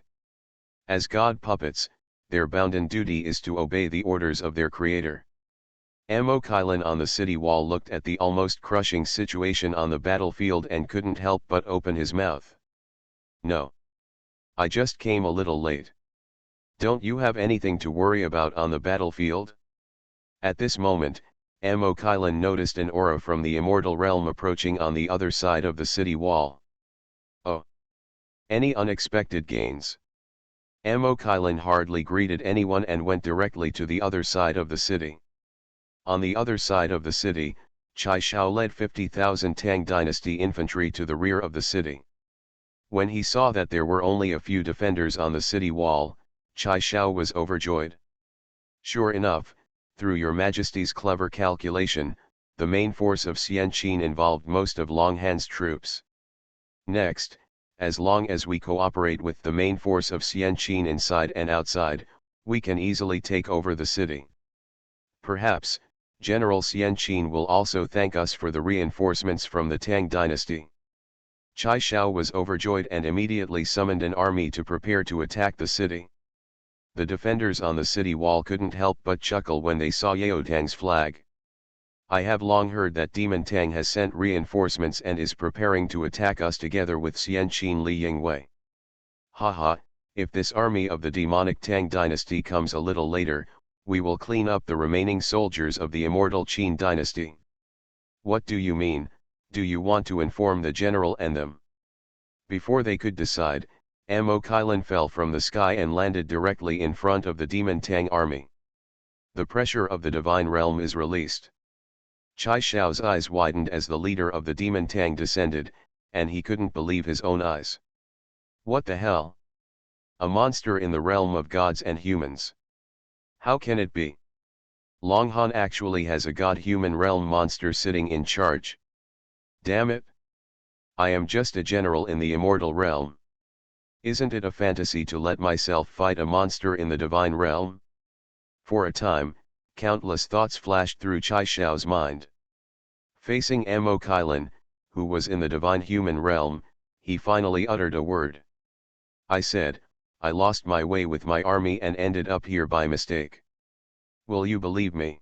As god puppets, their bounden duty is to obey the orders of their creator. Mo Kailan on the city wall looked at the almost crushing situation on the battlefield and couldn't help but open his mouth. "No. I just came a little late. Don't you have anything to worry about on the battlefield?" At this moment, Mo Kailan noticed an aura from the immortal realm approaching on the other side of the city wall. "Oh! Any unexpected gains?" Mo Kailan hardly greeted anyone and went directly to the other side of the city. On the other side of the city, Chai Shao led 50,000 Tang dynasty infantry to the rear of the city. When he saw that there were only a few defenders on the city wall, Chai Shao was overjoyed. "Sure enough, through your Majesty's clever calculation, the main force of Xian Qin involved most of Long Han's troops. Next, as long as we cooperate with the main force of Xian Qin inside and outside, we can easily take over the city. Perhaps, General Xian Qin will also thank us for the reinforcements from the Tang dynasty." Chai Shao was overjoyed and immediately summoned an army to prepare to attack the city. The defenders on the city wall couldn't help but chuckle when they saw Yao Tang's flag. "I have long heard that Demon Tang has sent reinforcements and is preparing to attack us together with Xian Qin Li Yingwei. Haha, if this army of the demonic Tang dynasty comes a little later, we will clean up the remaining soldiers of the immortal Qin dynasty." "What do you mean? Do you want to inform the general and them?" Before they could decide, Mo Kailan fell from the sky and landed directly in front of the Demon Tang army. The pressure of the divine realm is released. Chai Shao's eyes widened as the leader of the Demon Tang descended, and he couldn't believe his own eyes. What the hell? A monster in the realm of gods and humans. How can it be? Long Han actually has a god-human realm monster sitting in charge. Damn it! I am just a general in the immortal realm. Isn't it a fantasy to let myself fight a monster in the divine realm? For a time, countless thoughts flashed through Chai Shao's mind. Facing Mo Kailan, who was in the divine human realm, he finally uttered a word. "I said, I lost my way with my army and ended up here by mistake. Will you believe me?"